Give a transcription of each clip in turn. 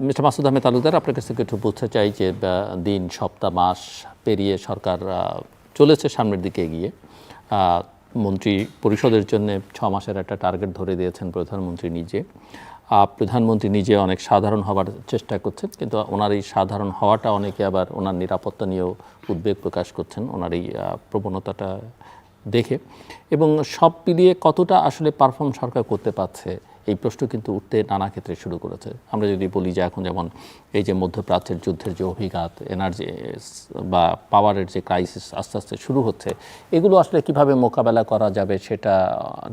Mister Masud Ahmed Talukdar, আপনার কাছ থেকে একটু বুঝতে চাই যে দিন, সপ্তাহ, মাস পেরিয়ে সরকার চলেছে সামনের দিকে এগিয়ে। মন্ত্রী পরিষদের জন্য 6 মাসের একটা টার্গেট ধরে দিয়েছেন প্রধানমন্ত্রী নিজে। প্রধানমন্ত্রী নিজে অনেক সাধারণ হওয়ার চেষ্টা করছেন, কিন্তু ওনার এই সাধারণ হওয়াটা অনেকে আবার ওনার নিরাপত্তা নিয়েও উদ্বেগ প্রকাশ করছেন ওনার এই প্রবণতাটা দেখে। এবং সব মিলিয়ে কতটা আসলে পারফর্ম সরকার করতে পারছে এই প্রশ্ন কিন্তু উঠতে নানা ক্ষেত্রে শুরু করেছে। আমরা যদি বলি যে এখন যেমন এই যে মধ্যপ্রাচ্যের যুদ্ধের যে অভিঘাত, এনার্জি বা পাওয়ারের যে ক্রাইসিস আস্তে আস্তে শুরু হচ্ছে, এগুলো আসলে কিভাবে মোকাবেলা করা যাবে সেটা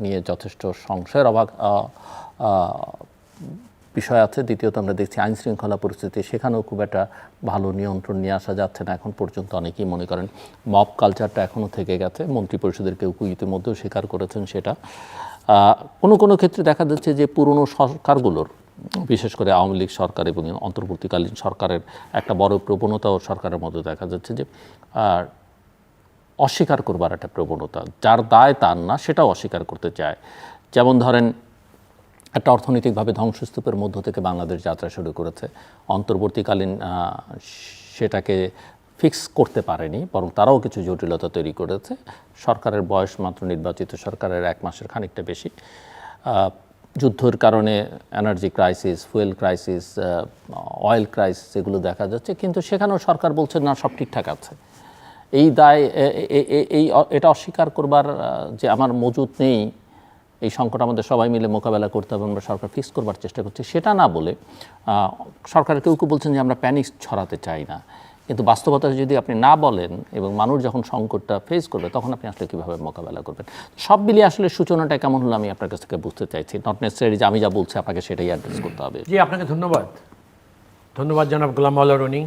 নিয়ে যথেষ্ট সংশয়ের বিষয় আছে। দ্বিতীয়ত আমরা দেখছি আইন শৃঙ্খলা পরিস্থিতি, সেখানেও খুব একটা ভালো নিয়ন্ত্রণ নিয়ে আসা যাচ্ছে না এখন পর্যন্ত। অনেকেই মনে করেন মব কালচারটা এখনও থেকে গেছে। মন্ত্রী পরিষদের কেউ ইতিমধ্যেও স্বীকার করেছেন সেটা। কোনো ক্ষেত্রে দেখা যাচ্ছে যে পুরনো সরকারগুলোর, বিশেষ করে আওয়ামী লীগ সরকার এবং অন্তর্বর্তীকালীন সরকারের একটা বড় প্রবণতাও সরকারের মধ্যে দেখা যাচ্ছে যে অস্বীকার করবার একটা প্রবণতা, যার দায় তার না সেটাও অস্বীকার করতে চায়। যেমন ধরেন একটা অর্থনৈতিকভাবে ধ্বংসস্তূপের মধ্য থেকে বাংলাদেশ যাত্রা শুরু করেছে, অন্তর্বর্তীকালীন সেটাকে ফিক্স করতে পারেনি, বরং তারাও কিছু জটিলতা তৈরি করেছে। সরকারের বয়স মাত্র, নির্বাচিত সরকারের 1 মাসের খানিকটা বেশি। যুদ্ধের কারণে energy crisis, fuel crisis, oil crisis এগুলো দেখা যাচ্ছে, কিন্তু সেখানেও সরকার বলছে না সব ঠিকঠাক আছে। এই দায় এটা অস্বীকার করবার যে আমার মজুদ নেই, এই সংকট আমাদের সবাই মিলে মোকাবেলা করতে হবে, আমরা সরকার ফিক্স করবার চেষ্টা করছি, সেটা না বলে সরকারের কেউ বলছেন যে আমরা প্যানিক ছড়াতে চাই না। কিন্তু বাস্তবতা যদি আপনি না বলেন এবং মানুষ যখন সংকটটা ফেস করবে তখন আপনি আসলে কীভাবে মোকাবেলা করবেন? সব মিলিয়ে আসলে সূচনাটা কেমন হলো আমি আপনার কাছ থেকে বুঝতে চাইছি। নট নেসেসারি যে আমি যা বলছি আপনাকে সেটাই অ্যাড্রেস করতে হবে। জি, আপনাকে ধন্যবাদ জনাব গোলাম মাওলা রনি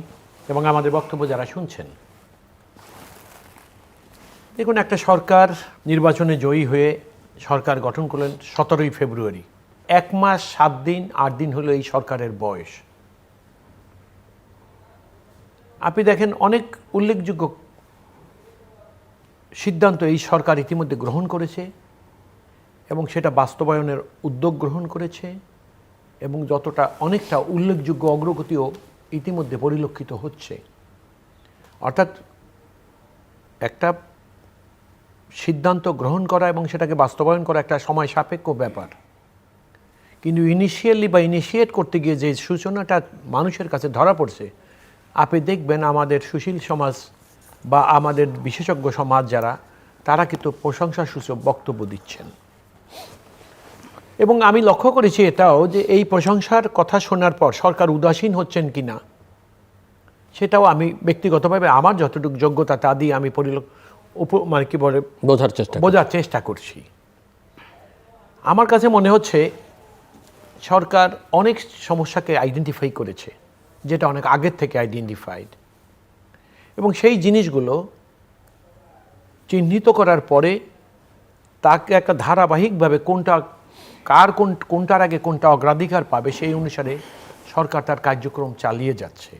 এবং আমাদের বক্তব্য যারা শুনছেন। দেখুন, একটা সরকার নির্বাচনে জয়ী হয়ে সরকার গঠন করলেন 17ই ফেব্রুয়ারি। 1 মাস 7 দিন 8 দিন হলো এই সরকারের বয়স। আপনি দেখেন অনেক উল্লেখযোগ্য সিদ্ধান্ত এই সরকার ইতিমধ্যে গ্রহণ করেছে এবং সেটা বাস্তবায়নের উদ্যোগ গ্রহণ করেছে, এবং অনেকটা উল্লেখযোগ্য অগ্রগতিও ইতিমধ্যে পরিলক্ষিত হচ্ছে। অর্থাৎ একটা সিদ্ধান্ত গ্রহণ করা এবং সেটাকে বাস্তবায়ন করা একটা সময় সাপেক্ষ ব্যাপার, কিন্তু ইনিশিয়েট করতে গিয়ে যে সূচনাটা মানুষের কাছে ধরা পড়ছে, আপনি দেখবেন আমাদের সুশীল সমাজ বা আমাদের বিশেষজ্ঞ সমাজ যারা, তারা কিন্তু প্রশংসাসূচক বক্তব্য দিচ্ছেন। এবং আমি লক্ষ্য করেছি এটাও যে এই প্রশংসার কথা শোনার পর সরকার উদাসীন হচ্ছেন কি না, সেটাও আমি ব্যক্তিগতভাবে আমার যতটুকু যোগ্যতা তা দিয়ে আমি বোঝার চেষ্টা করছি। আমার কাছে মনে হচ্ছে সরকার অনেক সমস্যাকে আইডেন্টিফাই করেছে, যেটা অনেক আগের থেকে আইডেন্টিফাইড, এবং সেই জিনিসগুলো চিহ্নিত করার পরে তাকে একটা ধারাবাহিকভাবে কোনটার আগে কোনটা অগ্রাধিকার পাবে সেই অনুসারে সরকার তার কার্যক্রম চালিয়ে যাচ্ছে।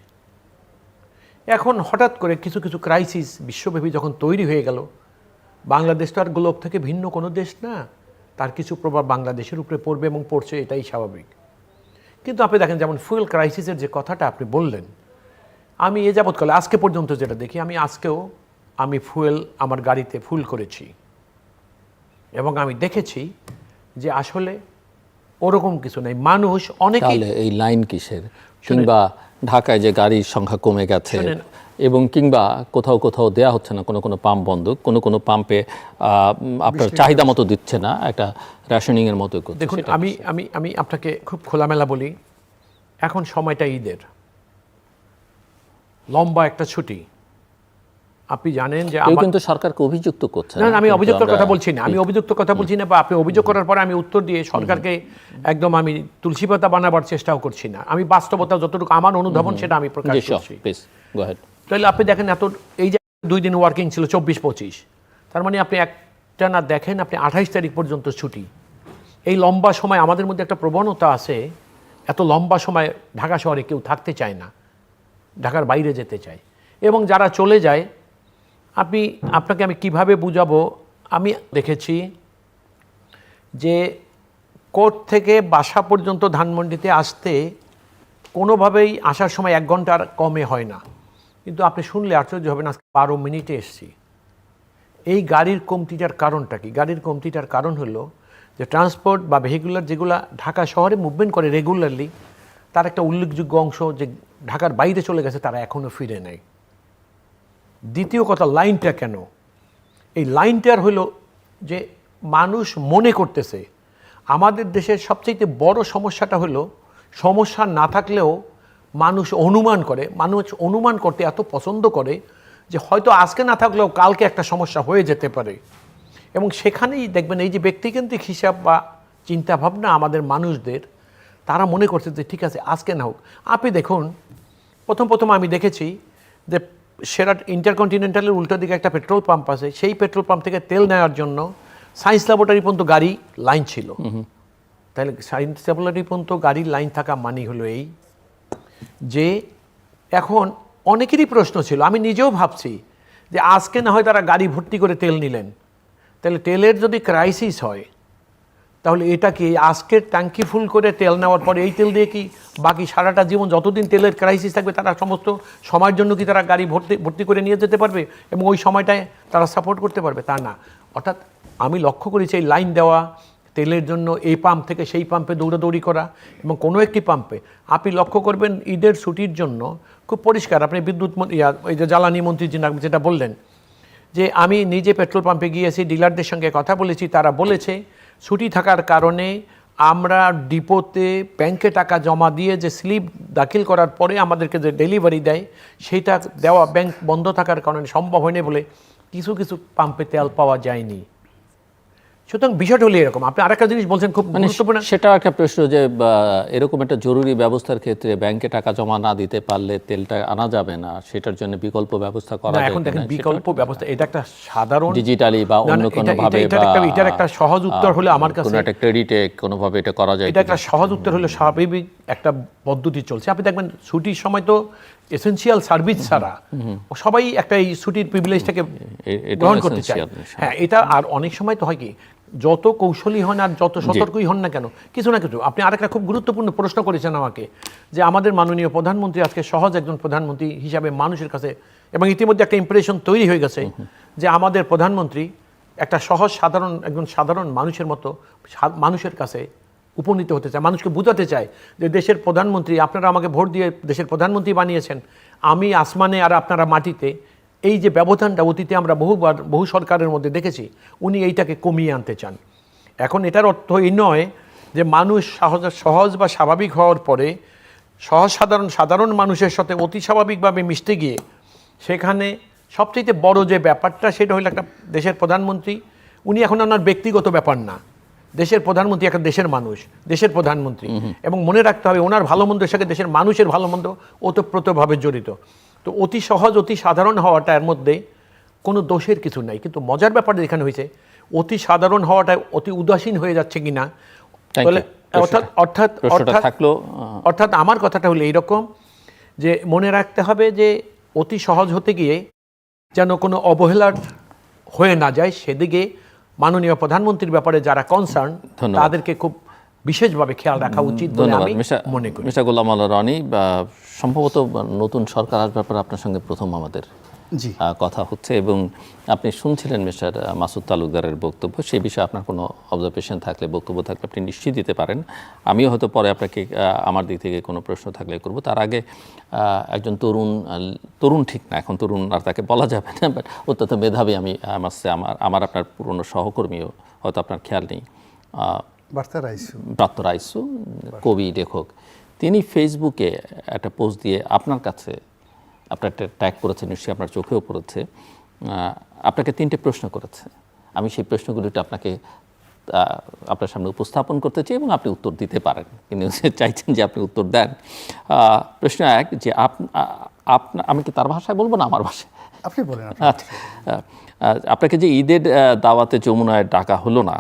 এখন হঠাৎ করে কিছু ক্রাইসিস বিশ্বব্যাপী যখন তৈরি হয়ে গেল, বাংলাদেশ তো আর গ্লোব থেকে ভিন্ন কোনো দেশ না, তার কিছু প্রভাব বাংলাদেশের উপরে পড়বে এবং পড়ছে, এটাই স্বাভাবিক। কিন্তু আপনি দেখেন, যেমন ফুয়েল ক্রাইসিসের যে কথাটা আপনি বললেন, আমি এ যাবৎকালে আজকে পর্যন্ত যেটা দেখি, আমি ফুয়েল আমার গাড়িতে ফুল করেছি এবং আমি দেখেছি যে আসলে ওরকম কিছু নেই। মানুষ অনেকেই এই লাইন কিসের, কিংবা ঢাকায় যে গাড়ির সংখ্যা কমে গেছে এবং কিংবা কোথাও দেয়া হচ্ছে না, কোনো পাম্প বন্ধ, কোনো পাম্পে আপনার চাহিদা মতো দিচ্ছে না, একটা রেশনিং এর মতো করছে। দেখুন, আমি আপনাকে খুব খোলামেলা বলি, এখন সময়টা ঈদের, লম্বা একটা ছুটি। আপনি জানেন যে কিন্তু সরকারকে অভিযুক্ত করছে না, আমি অভিযুক্ত কথা বলছি না, বা আপনি অভিযোগ করার পরে আমি উত্তর দিয়ে সরকারকে একদম আমি তুলসী পাতা বানাবার চেষ্টাও করছি না। আমি বাস্তবতা যতটুকু আমার অনুধাবন সেটা আমি প্রকাশ করছি। তাহলে আপনি দেখেন, এই যে 2 দিন ওয়ার্কিং ছিল 24-25, তার মানে আপনি একটা না দেখেন, আপনি 28 তারিখ পর্যন্ত ছুটি। এই লম্বা সময় আমাদের মধ্যে একটা প্রবণতা আছে, এত লম্বা সময় ঢাকা শহরে কেউ থাকতে চায় না, ঢাকার বাইরে যেতে চায়, এবং যারা চলে যায়, আপনাকে আমি কিভাবে বুঝাবো, আমি দেখেছি যে কোর্ট থেকে বাসা পর্যন্ত ধানমন্ডিতে আসতে কোনোভাবেই আসার সময় 1 ঘন্টার কমে হয় না, কিন্তু আপনি শুনলে আশ্চর্য হবেন আজকে 12 মিনিটে এসেছি। এই গাড়ির কমতিটার কারণটা কি? গাড়ির কমতিটার কারণ হলো যে ট্রান্সপোর্ট বা ভেহিকুলার যেগুলো ঢাকা শহরে মুভমেন্ট করে রেগুলারলি, তার একটা উল্লেখযোগ্য অংশ যে ঢাকার বাইরে চলে গেছে, তারা এখনও ফিরে নেই। দ্বিতীয় কথা, লাইনটা কেন? এই লাইনটার হলো যে মানুষ মনে করতেছে আমাদের দেশের সবচেয়ে বড় সমস্যাটা হলো, সমস্যা না থাকলেও মানুষ অনুমান করে, মানুষ অনুমান করতে এত পছন্দ করে যে হয়তো আজকে না থাকলেও কালকে একটা সমস্যা হয়ে যেতে পারে। এবং সেখানেই দেখবেন এই যে ব্যক্তিকেন্দ্রিক হিসাব বা চিন্তাভাবনা আমাদের মানুষদের, তারা মনে করছে যে ঠিক আছে আজকে না হোক। আপনি দেখুন, প্রথম আমি দেখেছি যে ইন্টারকন্টিনেন্টালের উল্টো দিকে একটা পেট্রোল পাম্প আছে, সেই পেট্রোল পাম্প থেকে তেল নেওয়ার জন্য সায়েন্স ল্যাবরেটরি পর্যন্ত গাড়ি লাইন ছিল। তাহলে সায়েন্স ল্যাবরেটরি পর্যন্ত গাড়ির লাইন থাকা মানে হলো এই যে এখন অনেকেরই প্রশ্ন ছিল, আমি নিজেও ভাবছি যে আজকে না হয় তারা গাড়ি ভর্তি করে তেল নিলেন, তাহলে তেলের যদি ক্রাইসিস হয় তাহলে এটা কি আজকের ট্যাঙ্কি ফুল করে তেল নেওয়ার পরে এই তেল দিয়ে কি বাকি সারাটা জীবন যতদিন তেলের ক্রাইসিস থাকবে তারা সমস্ত সময়ের জন্য কি তারা গাড়ি ভর্তি করে নিয়ে যেতে পারবে এবং ওই সময়টায় তারা সাপোর্ট করতে পারবে? তা না। অর্থাৎ আমি লক্ষ্য করেছি এই লাইন দেওয়া, তেলের জন্য এই পাম্প থেকে সেই পাম্পে দৌড়াদৌড়ি করা, এবং কোনো একটি পাম্পে আপনি লক্ষ্য করবেন ঈদের ছুটির জন্য খুব পরিষ্কার, আপনি বিদ্যুৎ ওই যে জ্বালানি মন্ত্রী যেটা বললেন যে আমি নিজে পেট্রোল পাম্পে গিয়েছি, ডিলারদের সঙ্গে কথা বলেছি, তারা বলেছে ছুটি থাকার কারণে আমরা ডিপোতে ব্যাংকে টাকা জমা দিয়ে যে স্লিপ দাখিল করার পরে আমাদেরকে যে ডেলিভারি দেয় সেইটা দেওয়া ব্যাংক বন্ধ থাকার কারণে সম্ভব হয়নি বলে কিছু কিছু পাম্পে তেল পাওয়া যায়নি। সুতরাং বিষয়টা হলো এরকম। আপনি আরেকটা জিনিস বলছেন খুব গুরুত্বপূর্ণ, সেটা একটা প্রশ্ন যে এরকম একটা জরুরি ব্যবস্থার ক্ষেত্রে ব্যাংকে টাকা জমা না দিতে পারলে তেলটা আনা যাবে না, সেটার জন্য বিকল্প ব্যবস্থা করা যায়। এখন দেখেন বিকল্প ব্যবস্থা, এটা একটা সাধারণ ডিজিটালি বা অন্য কোনো ভাবে, এটার একটা সহজ উত্তর হলো আমার কাছে, কোনো একটা ক্রেডিটে কোনো ভাবে এটা করা যায়। এটা একটা সহজ উত্তর হলো স্বাভাবিক একটা পদ্ধতি চলছে। আপনি দেখবেন ছুটির সময় তো এসেনশিয়াল সার্ভিস ছাড়া সবাই একটা এই ছুটির প্রিভিলেজটাকে গ্রহণ করতে চায়। হ্যাঁ, এটা আর অনেক সময় তো হয় কি, যত কৌশলী হন আর যত সতর্কই হন না কেন, কিছু না কিছু। আপনি আরেকটা খুব গুরুত্বপূর্ণ প্রশ্ন করেছেন আমাকে যে আমাদের মাননীয় প্রধানমন্ত্রী আজকে সহজ একজন প্রধানমন্ত্রী হিসাবে মানুষের কাছে, এবং ইতিমধ্যে একটা ইমপ্রেশন তৈরি হয়ে গেছে যে আমাদের প্রধানমন্ত্রী একটা সহজ একজন সাধারণ মানুষের মতো মানুষের কাছে উপনীত হতে চায়, মানুষকে বোঝাতে চায় যে দেশের প্রধানমন্ত্রী, আপনারা আমাকে ভোট দিয়ে দেশের প্রধানমন্ত্রী বানিয়েছেন, আমি আসমানে আর আপনারা মাটিতে। এই যে ব্যবধানটা অতীতে আমরা বহু সরকারের মধ্যে দেখেছি, উনি এইটাকে কমিয়ে আনতে চান। এখন এটার অর্থ এই নয় যে মানুষ সহজ বা স্বাভাবিক হওয়ার পরে সাধারণ মানুষের সাথে অতি স্বাভাবিকভাবে মিশতে গিয়ে সেখানে সবচেয়ে বড় যে ব্যাপারটা সেটা হলো একটা দেশের প্রধানমন্ত্রী, উনি এখন ওনার ব্যক্তিগত ব্যাপার না, দেশের প্রধানমন্ত্রী একটা দেশের মানুষ, দেশের প্রধানমন্ত্রী। এবং মনে রাখতে হবে ওনার ভালো মন্দের সাথে দেশের মানুষের ভালো মন্দ ওতপ্রোতভাবে জড়িত। তো অতি সহজ অতি সাধারণ হওয়াটা এর মধ্যে কোনো দোষের কিছু নাই, কিন্তু মজার ব্যাপার যেখানে হয়েছে অতি সাধারণ হওয়াটা অতি উদাসীন হয়ে যাচ্ছে কিনা। অর্থাৎ আমার কথাটা হলো এইরকম যে মনে রাখতে হবে যে অতি সহজ হতে গিয়ে যেন কোনো অবহেলার হয়ে না যায়, সেদিকে মাননীয় প্রধানমন্ত্রীর ব্যাপারে যারা কনসার্ন তাদেরকে খুব বিশেষভাবে খেয়াল রাখা উচিত বলে আমি মনে করি। মিস্টার গোলাম আল্লাহ রনি, সম্ভবত নতুন সরকার আসবার ব্যাপারে আপনার সঙ্গে প্রথম আমাদের কথা হচ্ছে, এবং আপনি শুনছিলেন মিস্টার মাসুদ তালুকদারের বক্তব্য। সেই বিষয়ে আপনার কোনো অবজারভেশন থাকলে, বক্তব্য থাকলে আপনি নিশ্চয়ই দিতে পারেন। আমিও হয়তো পরে আপনাকে আমার দিক থেকে কোনো প্রশ্ন থাকলে করব। তার আগে একজন তরুণ ঠিক না, এখন তরুণ আর তাকে বলা যাবে না, বাট অত্যন্ত মেধাবী, আমার আপনার পুরনো সহকর্মীও, হয়তো আপনার খেয়াল নেই, ব্রাত্য রাইসু, কবি লেখক, তিনি ফেসবুকে একটা পোস্ট দিয়ে আপনার কাছে, আপনার একটা ট্যাগ করেছে, নিশ্চয়ই আপনার চোখেও পড়েছে, আপনাকে 3টে প্রশ্ন করেছে। আমি সেই প্রশ্নগুলিটা আপনার সামনে উপস্থাপন করতে চাই এবং আপনি উত্তর দিতে পারেন, কিন্তু চাইছেন যে আপনি উত্তর দেন। প্রশ্ন 1, যে আমি কি তার ভাষায় বলবো না আমার ভাষায়? আপনি বলেন। আচ্ছা, আপনাকে যে ঈদের দাওয়াতে যমুনায় ডাকা হলো না,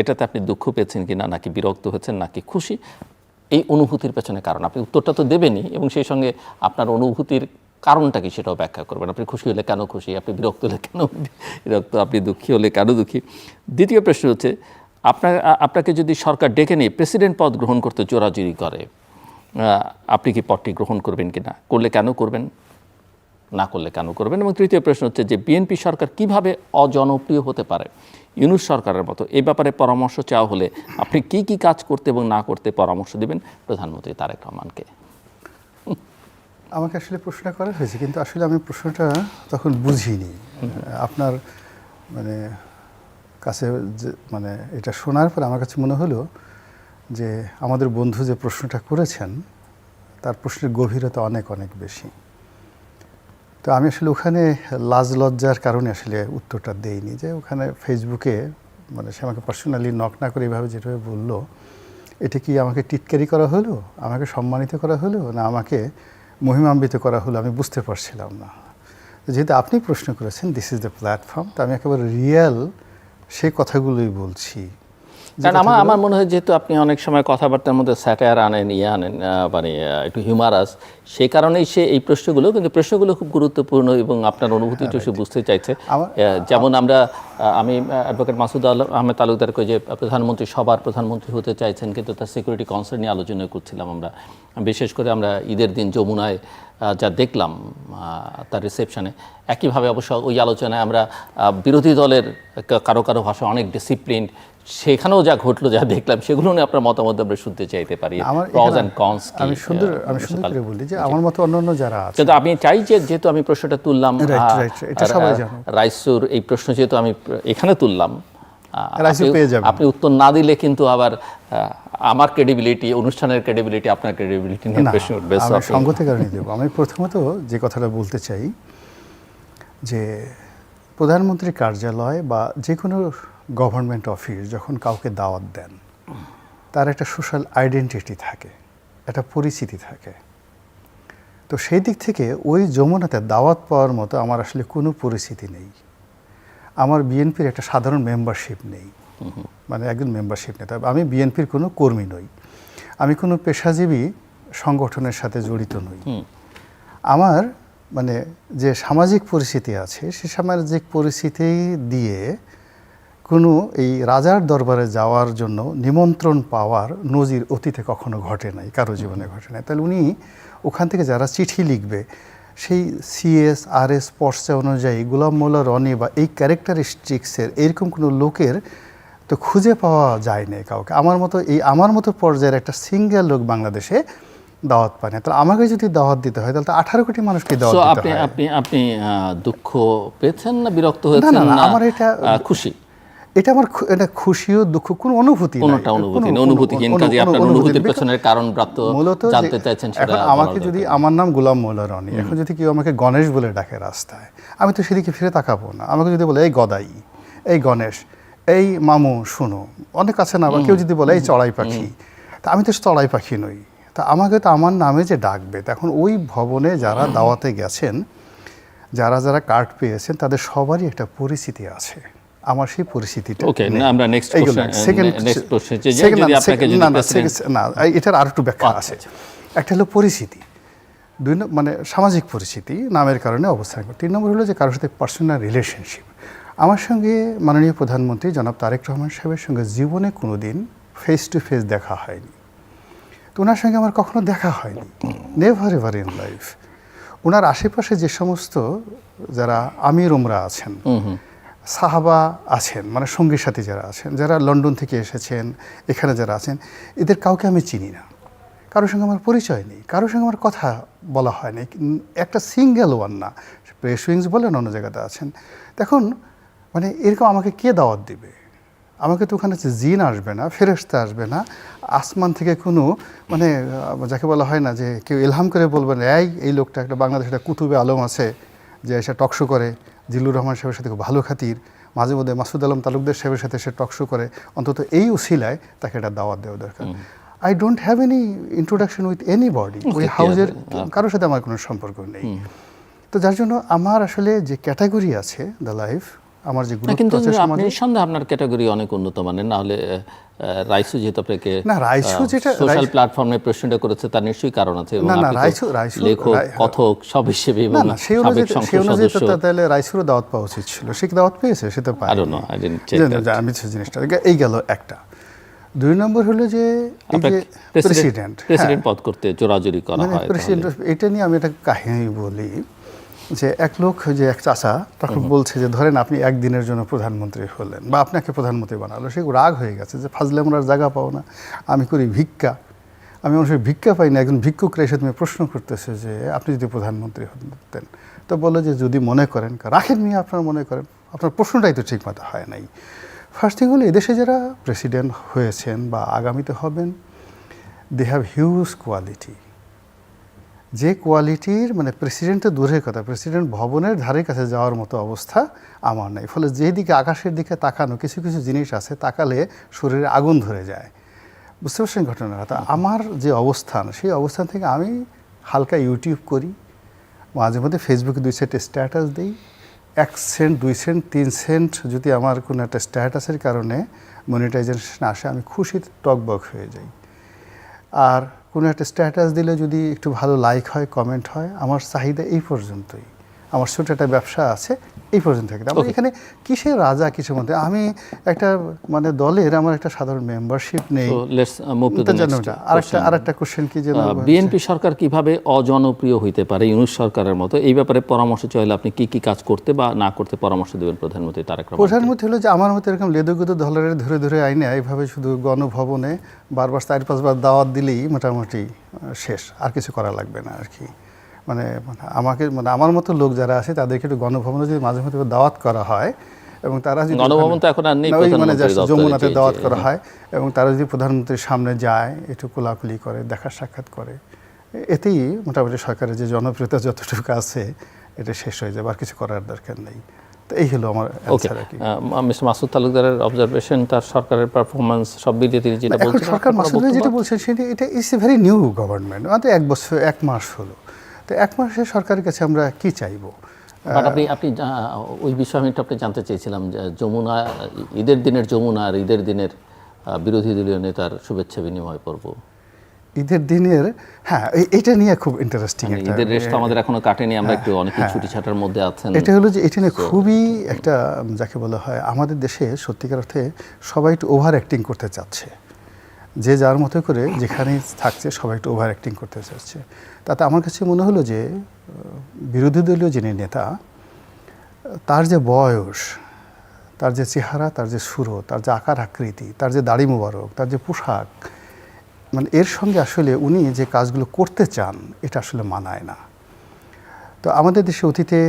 এটাতে আপনি দুঃখ পেয়েছেন কিনা, নাকি বিরক্ত হয়েছেন, নাকি খুশি? এই অনুভূতির পেছনে কারণ আপনি উত্তরটা তো দেবেনই, এবং সেই সঙ্গে আপনার অনুভূতির কারণটা কি সেটাও ব্যাখ্যা করবেন। আপনি খুশি হলে কেন খুশি, আপনি বিরক্ত হলে কেন বিরক্ত, আপনি দুঃখী হলে কেন দুঃখী। দ্বিতীয় প্রশ্ন হচ্ছে, আপনাকে যদি সরকার ডেকে নিয়ে প্রেসিডেন্ট পদ গ্রহণ করতে জোরাজুরি করে, আপনি কি পদটি গ্রহণ করবেন কিনা, করলে কেন করবেন, না করলে কেন করবেন? এবং তৃতীয় প্রশ্ন হচ্ছে যে বিএনপি সরকার কিভাবে অজনপ্রিয় হতে পারে ইউনূস সরকারের মতো, এই ব্যাপারে পরামর্শ চাওয়া হলে আপনি কি কি কাজ করতে এবং না করতে পরামর্শ দিবেন প্রধানমন্ত্রী তারেক রহমানকে? আমাকে আসলে প্রশ্ন করা হয়েছে, কিন্তু আসলে আমি প্রশ্নটা তখন বুঝিনি। আপনার মানে কাছে মানে এটা শোনার পর আমার কাছে মনে হলো যে আমাদের বন্ধু যে প্রশ্নটা করেছেন তার প্রশ্নের গভীরতা অনেক অনেক বেশি। তো আমি আসলে ওখানে লাজ লজ্জার কারণে আসলে উত্তরটা দেইনি, যে ওখানে ফেসবুকে মানে সে আমাকে পার্সোনালি নক না করে এইভাবে যেভাবে বললো, এটা কি আমাকে টিটকারি করা হলো, আমাকে সম্মানিত করা হলো, না আমাকে মহিমান্বিত করা হলো, আমি বুঝতে পারছিলাম না। যেহেতু আপনি প্রশ্ন করেছেন, দিস ইজ দ্য প্ল্যাটফর্ম, তো আমি একেবারে রিয়েল সেই কথাগুলোই বলছি। কারণ আমার মনে হয় যেহেতু আপনি অনেক সময় কথাবার্তার মধ্যে স্যাটায়ার আনেন, মানে একটু হিউমারাস, সেই কারণেই সে এই প্রশ্নগুলো, কিন্তু প্রশ্নগুলো খুব গুরুত্বপূর্ণ এবং আপনার অনুভূতিটা সে বুঝতে চাইছে। যেমন আমি অ্যাডভোকেট মাসুদ আহমেদ তালুকদারকে যে প্রধানমন্ত্রী সবার প্রধানমন্ত্রী হতে চাইছেন, কিন্তু তার সিকিউরিটি কনসার্ন নিয়ে আলোচনা করছিলাম আমরা। বিশেষ করে আমরা ঈদের দিন যমুনায় যা দেখলাম তার রিসেপশনে, একইভাবে অবশ্য ওই আলোচনায় আমরা বিরোধী দলের কারো কারো ভাষা অনেক ডিসিপ্লিন, সেখানেও যা ঘটলো যা দেখলাম সেগুলো নিয়ে আপনার মতামত আমরা শুনতে চাইতে পারি। প্রস এন্ড কনস আমি সুন্দর করে বলি যে আমার মতো অন্যান্য যারা আছে, কিন্তু আমি চাই যে যেহেতু আমি প্রশ্নটা তুললাম, এটা সবাই জানে, রাইসুর এই প্রশ্ন যেহেতু আমি এখানে তুললাম, আপনি উত্তর না দিলে কিন্তু আবার আমার ক্রেডিবিলিটি, অনুষ্ঠানের ক্রেডিবিলিটি, আপনার ক্রেডিবিলিটি নিয়ে প্রশ্ন উঠবে। আমি সঙ্গতি কারণে দেব। আমি প্রথমত যে কথাটা বলতে চাই যে প্রধানমন্ত্রীর কার্যালয় বা যে কোনো গভর্নমেন্ট অফিস যখন কাউকে দাওয়াত দেন, তার একটা সোশ্যাল আইডেন্টিটি থাকে, একটা পরিচিতি থাকে। তো সেই দিক থেকে ওই যমুনাতে দাওয়াত পাওয়ার মতো আমার আসলে কোনো পরিচিতি নেই। আমার বিএনপির একটা সাধারণ মেম্বারশিপ নেই, মানে একজন মেম্বারশিপ নেই। তবে আমি বিএনপির কোনো কর্মী নই, আমি কোনো পেশাজীবী সংগঠনের সাথে জড়িত নই। আমার মানে যে সামাজিক পরিস্থিতি আছে, সে সামাজিক পরিস্থিতি দিয়ে কোনো এই রাজার দরবারে যাওয়ার জন্য নিমন্ত্রণ পাওয়ার নজির অতীতে কখনো ঘটে নাই, কারো জীবনে ঘটে নাই। তাহলে উনি ওখান থেকে যারা চিঠি লিখবে, সেই সিএস আরএস পর্চা অনুযায়ী গোলাম মোল্লা রনি বা এই ক্যারেক্টারিস্টিক্সের এরকম কোনো লোকের তো খুঁজে পাওয়া যায় না কাউকে। আমার মতো পর্যায়ের একটা সিঙ্গেল লোক বাংলাদেশে দাওয়াত পায় না। তাহলে আমাকে যদি দাওয়াত দিতে হয়, তাহলে তো 18 কোটি মানুষকে দাওয়াত দিতে হয়। আপনি দুঃখ পেয়েছেন না বিরক্ত হয়েছেন? না, আমার এটা খুশি, এটা আমার এটা খুশিও দুঃখ কোনো অনুভূতি নাই, কোনটা অনুভূতিহীন। কাজে আপনার অনুভূতির পেছনের কারণ প্রাপ্ত জানতে চাইছেন সেটা। এখন আমাকে যদি, আমার নাম গোলাম মোল্লা রনি, এখন যদি কেউ আমাকে গণেশ বলে ডাকে রাস্তায়, আমি তো সেদিকে ফিরে তাকাবো না। আমাকে যদি বলে এই গদাই, এই গণেশ, এই মামু শুনো, অনেক আছে না, বা কেউ যদি বলে এই চড়াই পাখি, তা আমি তো চড়াই পাখি নই। তা আমাকে তো আমার নামে যে ডাকবে, তখন ওই ভবনে যারা দাওয়াতে গেছেন, যারা যারা কার্ড পেয়েছেন, তাদের সবারই একটা পরিস্থিতি আছে। আমার সেই পরিস্থিতিটা না, এটার আর একটু ব্যাখ্যা আছে। একটা হলো পরিস্থিতি, মানে সামাজিক পরিস্থিতি, নামের কারণে অবস্থান করে। 3 নম্বর হলো যে কারোর সাথে পার্সোনাল রিলেশনশিপ। আমার সঙ্গে মাননীয় প্রধানমন্ত্রী জনাব তারেক রহমান সাহেবের সঙ্গে জীবনে কোনো দিন ফেস টু ফেস দেখা হয়নি। তো ওনার সঙ্গে আমার কখনো দেখা হয়নি, নেভার এভার ইন লাইফ। ওনার আশেপাশে যে সমস্ত যারা আমির ওমরা আছেন, সাহাবা আছেন, মানে সঙ্গী সাথী যারা আছেন, যারা লন্ডন থেকে এসেছেন, এখানে যারা আছেন, এদের কাউকে আমি চিনি না, কারোর সঙ্গে আমার পরিচয় নেই, কারোর সঙ্গে আমার কথা বলা হয়নি, একটা সিঙ্গেল ওয়ান না। প্রেস উইংস বলেন, অন্য জায়গাতে আছেন। দেখুন, মানে এরকম আমাকে কে দাওয়াত দিবে? আমাকে তো ওখানে জিন আসবে না, ফেরেশতা আসবে না, আসমান থেকে কোনো মানে যাকে বলা হয় না যে কেউ ইলহাম করে বলবেন এই লোকটা একটা বাংলাদেশে একটা কুতুবে আলম আছে যে এসে টকশো করে, জিল্লুর রহমান সাহেবের সাথে খুব ভালো খাতির, মাঝে মধ্যে মাসুদ আলম তালুকদার সাহেবের সাথে সে টকশো করে, অন্তত এই উসিলায় তাকে একটা দাওয়াত দেওয়া দরকার। I don't have any introduction with anybody. ওই হাউজের কারোর সাথে আমার কোনো সম্পর্ক নেই। তো যার জন্য আমার আসলে যে ক্যাটাগরি আছে দ্য লাইফ, আমার যে কিন্তু আপনি নিঃসন্দেহে আপনার ক্যাটাগরি অনেক উন্নত মানের, না হলে রাইসু যেহেতু আপনাকে সোশ্যাল প্ল্যাটফর্মে প্রশ্নটা করেছে তার নিশ্চয়ই কারণ আছে। লেখক, কথক সব হিসেবে এবং সাবেক সংসদ সদস্য, তাহলে রাইসুরও দাওয়াত পাওয়া উচিত ছিল। সে দাওয়াত পেয়েছে, সে তো পায়। আমি জিনিসটা এই গেল একটা। 2 নম্বর হলো যে এই যে প্রেসিডেন্ট প্রেসিডেন্ট পদ করতে জোরাজুরি করা মানে হয়। প্রেসিডেন্ট, এটা নিয়ে আমি একটা কাহিনী বলি যে এক লোক, যে এক চাচা তখন বলছে যে ধরেন আপনি একদিনের জন্য প্রধানমন্ত্রী হলেন বা আপনাকে প্রধানমন্ত্রী বানালো, সে রাগ হয়ে গেছে যে ফাজলে আমরা জায়গা পাও না, আমি করি ভিক্ষা, আমি মানুষের ভিক্ষা পাই না, একজন ভিক্ষুকরা এসে তুমি প্রশ্ন করতেছে যে আপনি যদি প্রধানমন্ত্রী হতেন, তো বললো যে যদি মনে করেন রাখেন নিয়ে আপনারা মনে করেন, আপনার প্রশ্নটাই তো ঠিক মতো হয় নাই। ফার্স্ট থিং হলো এদেশে যারা প্রেসিডেন্ট হয়েছেন বা আগামীতে হবেন, দে হ্যাভ হিউজ কোয়ালিটি, যে কোয়ালিটির মানে প্রেসিডেন্টের দূরের কথা, প্রেসিডেন্ট ভবনের ধারে কাছে যাওয়ার মতো অবস্থা আমার নাই। ফলে যেদিকে আকাশের দিকে তাকানো কিছু কিছু জিনিস আছে, তাকালে শরীরে আগুন ধরে যায়, বুঝতে পারছেন ঘটনাটা। তা আমার যে অবস্থান, সেই অবস্থান থেকে আমি হালকা ইউটিউব করি, মাঝে মধ্যে ফেসবুকে 2 সেন্ট স্ট্যাটাস দিই, 1 সেন্ট 2 সেন্ট 3 সেন্ট যদি আমার কোনো একটা স্ট্যাটাসের কারণে মনিটাইজেশন আসে, আমি খুশিতে টকবক হয়ে যাই। আর কোনো একটা স্ট্যাটাস দিলে যদি একটু ভালো লাইক হয়, কমেন্ট হয়, আমার চাহিদা এই পর্যন্তই। আমার ছোট একটা ব্যবসা আছে, এই পর্যন্ত থাকে। আমরা এখানে কিসের রাজা কিসের মধ্যে, আমি একটা মানে দলের আমার একটা সাধারণ মেম্বারশিপ নেই। আরেকটা কোশ্চেন কি, যে বিএনপি সরকার কিভাবে অজনপ্রিয় হইতে পারে ইউনূস সরকারের মতো, এই ব্যাপারে পরামর্শ চাইলে আপনি কি কি কাজ করতে বা না করতে পরামর্শ দেবেন প্রধানমন্ত্রী তারেক রহমান? প্রধানমন্ত্রী হলো যে আমার মতো এরকম লেদুগুদু দলের ধরে ধরে আইনে এইভাবে শুধু গণভবনে বারবার 4-5 বার দাওয়াত দিলেই মোটামুটি শেষ, আর কিছু করা লাগবে না আর কি। মানে আমাকে মানে আমার মতো লোক যারা আছে তাদেরকে একটু গণভবনে যদি মাঝে মধ্যে দাওয়াত করা হয়, এবং তারা যদি গণভবন তো এখন আর নেই, মানে যমুনাতে দাওয়াত করা হয়, এবং তারা যদি প্রধানমন্ত্রীর সামনে যায়, একটু কোলাকুলি করে, দেখা সাক্ষাৎ করে, এতেই মোটামুটি সরকারের যে জনপ্রিয়তা যতটুকু আছে এটা শেষ হয়ে যাবে, আর কিছু করার দরকার নেই। তো এই হলো আমার অ্যানসার আর কি। মিস্টার মাসুদ তালুকদারের অবজারভেশন, তার সরকারের পারফরম্যান্স সব মিলিয়ে তিনি যেটা বলছেন, সরকার মাসুদ যেটা বলছেন সেটা এটা is a very new government, মাত্র 1 বছর 1 মাস হলো। তো 1 মাসে সরকারের কাছে আমরা কি চাইবো? আপনি ওই বিষয়ে আমি আপনি জানতে চেয়েছিলাম যে যমুনা, ঈদের দিনের যমুনা আর ঈদের দিনের বিরোধী দলীয় নেতার শুভেচ্ছা বিনিময় পর্ব, ঈদের দিনের, হ্যাঁ এটা নিয়ে খুব ইন্টারেস্টিং একটা, ঈদের রেশ তো আমাদের এখনো কাটেনি, আমরা একটু অনেকে ছুটি ছাটার মধ্যে আছেন। এটা হলো যে এটা নিয়ে খুবই একটা, যাকে বলা হয় আমাদের দেশে সত্যিকার অর্থে সবাই একটু ওভার অ্যাক্টিং করতে চাচ্ছে, যে যার মতো করে যেখানেই থাকছে সবাই একটু ওভার অ্যাক্টিং করতে চাচ্ছে। তাতে আমার কাছে মনে হলো যে বিরোধী দলীয় যিনি নেতা, তার যে বয়স, তার যে চেহারা, তার যে সুরো, তার যে আকার আকৃতি, তার যে দাড়ি মোবারক, তার যে পোশাক, মানে এর সঙ্গে আসলে উনি যে কাজগুলো করতে চান এটা আসলে মানায় না। তো আমাদের দেশে অতীতে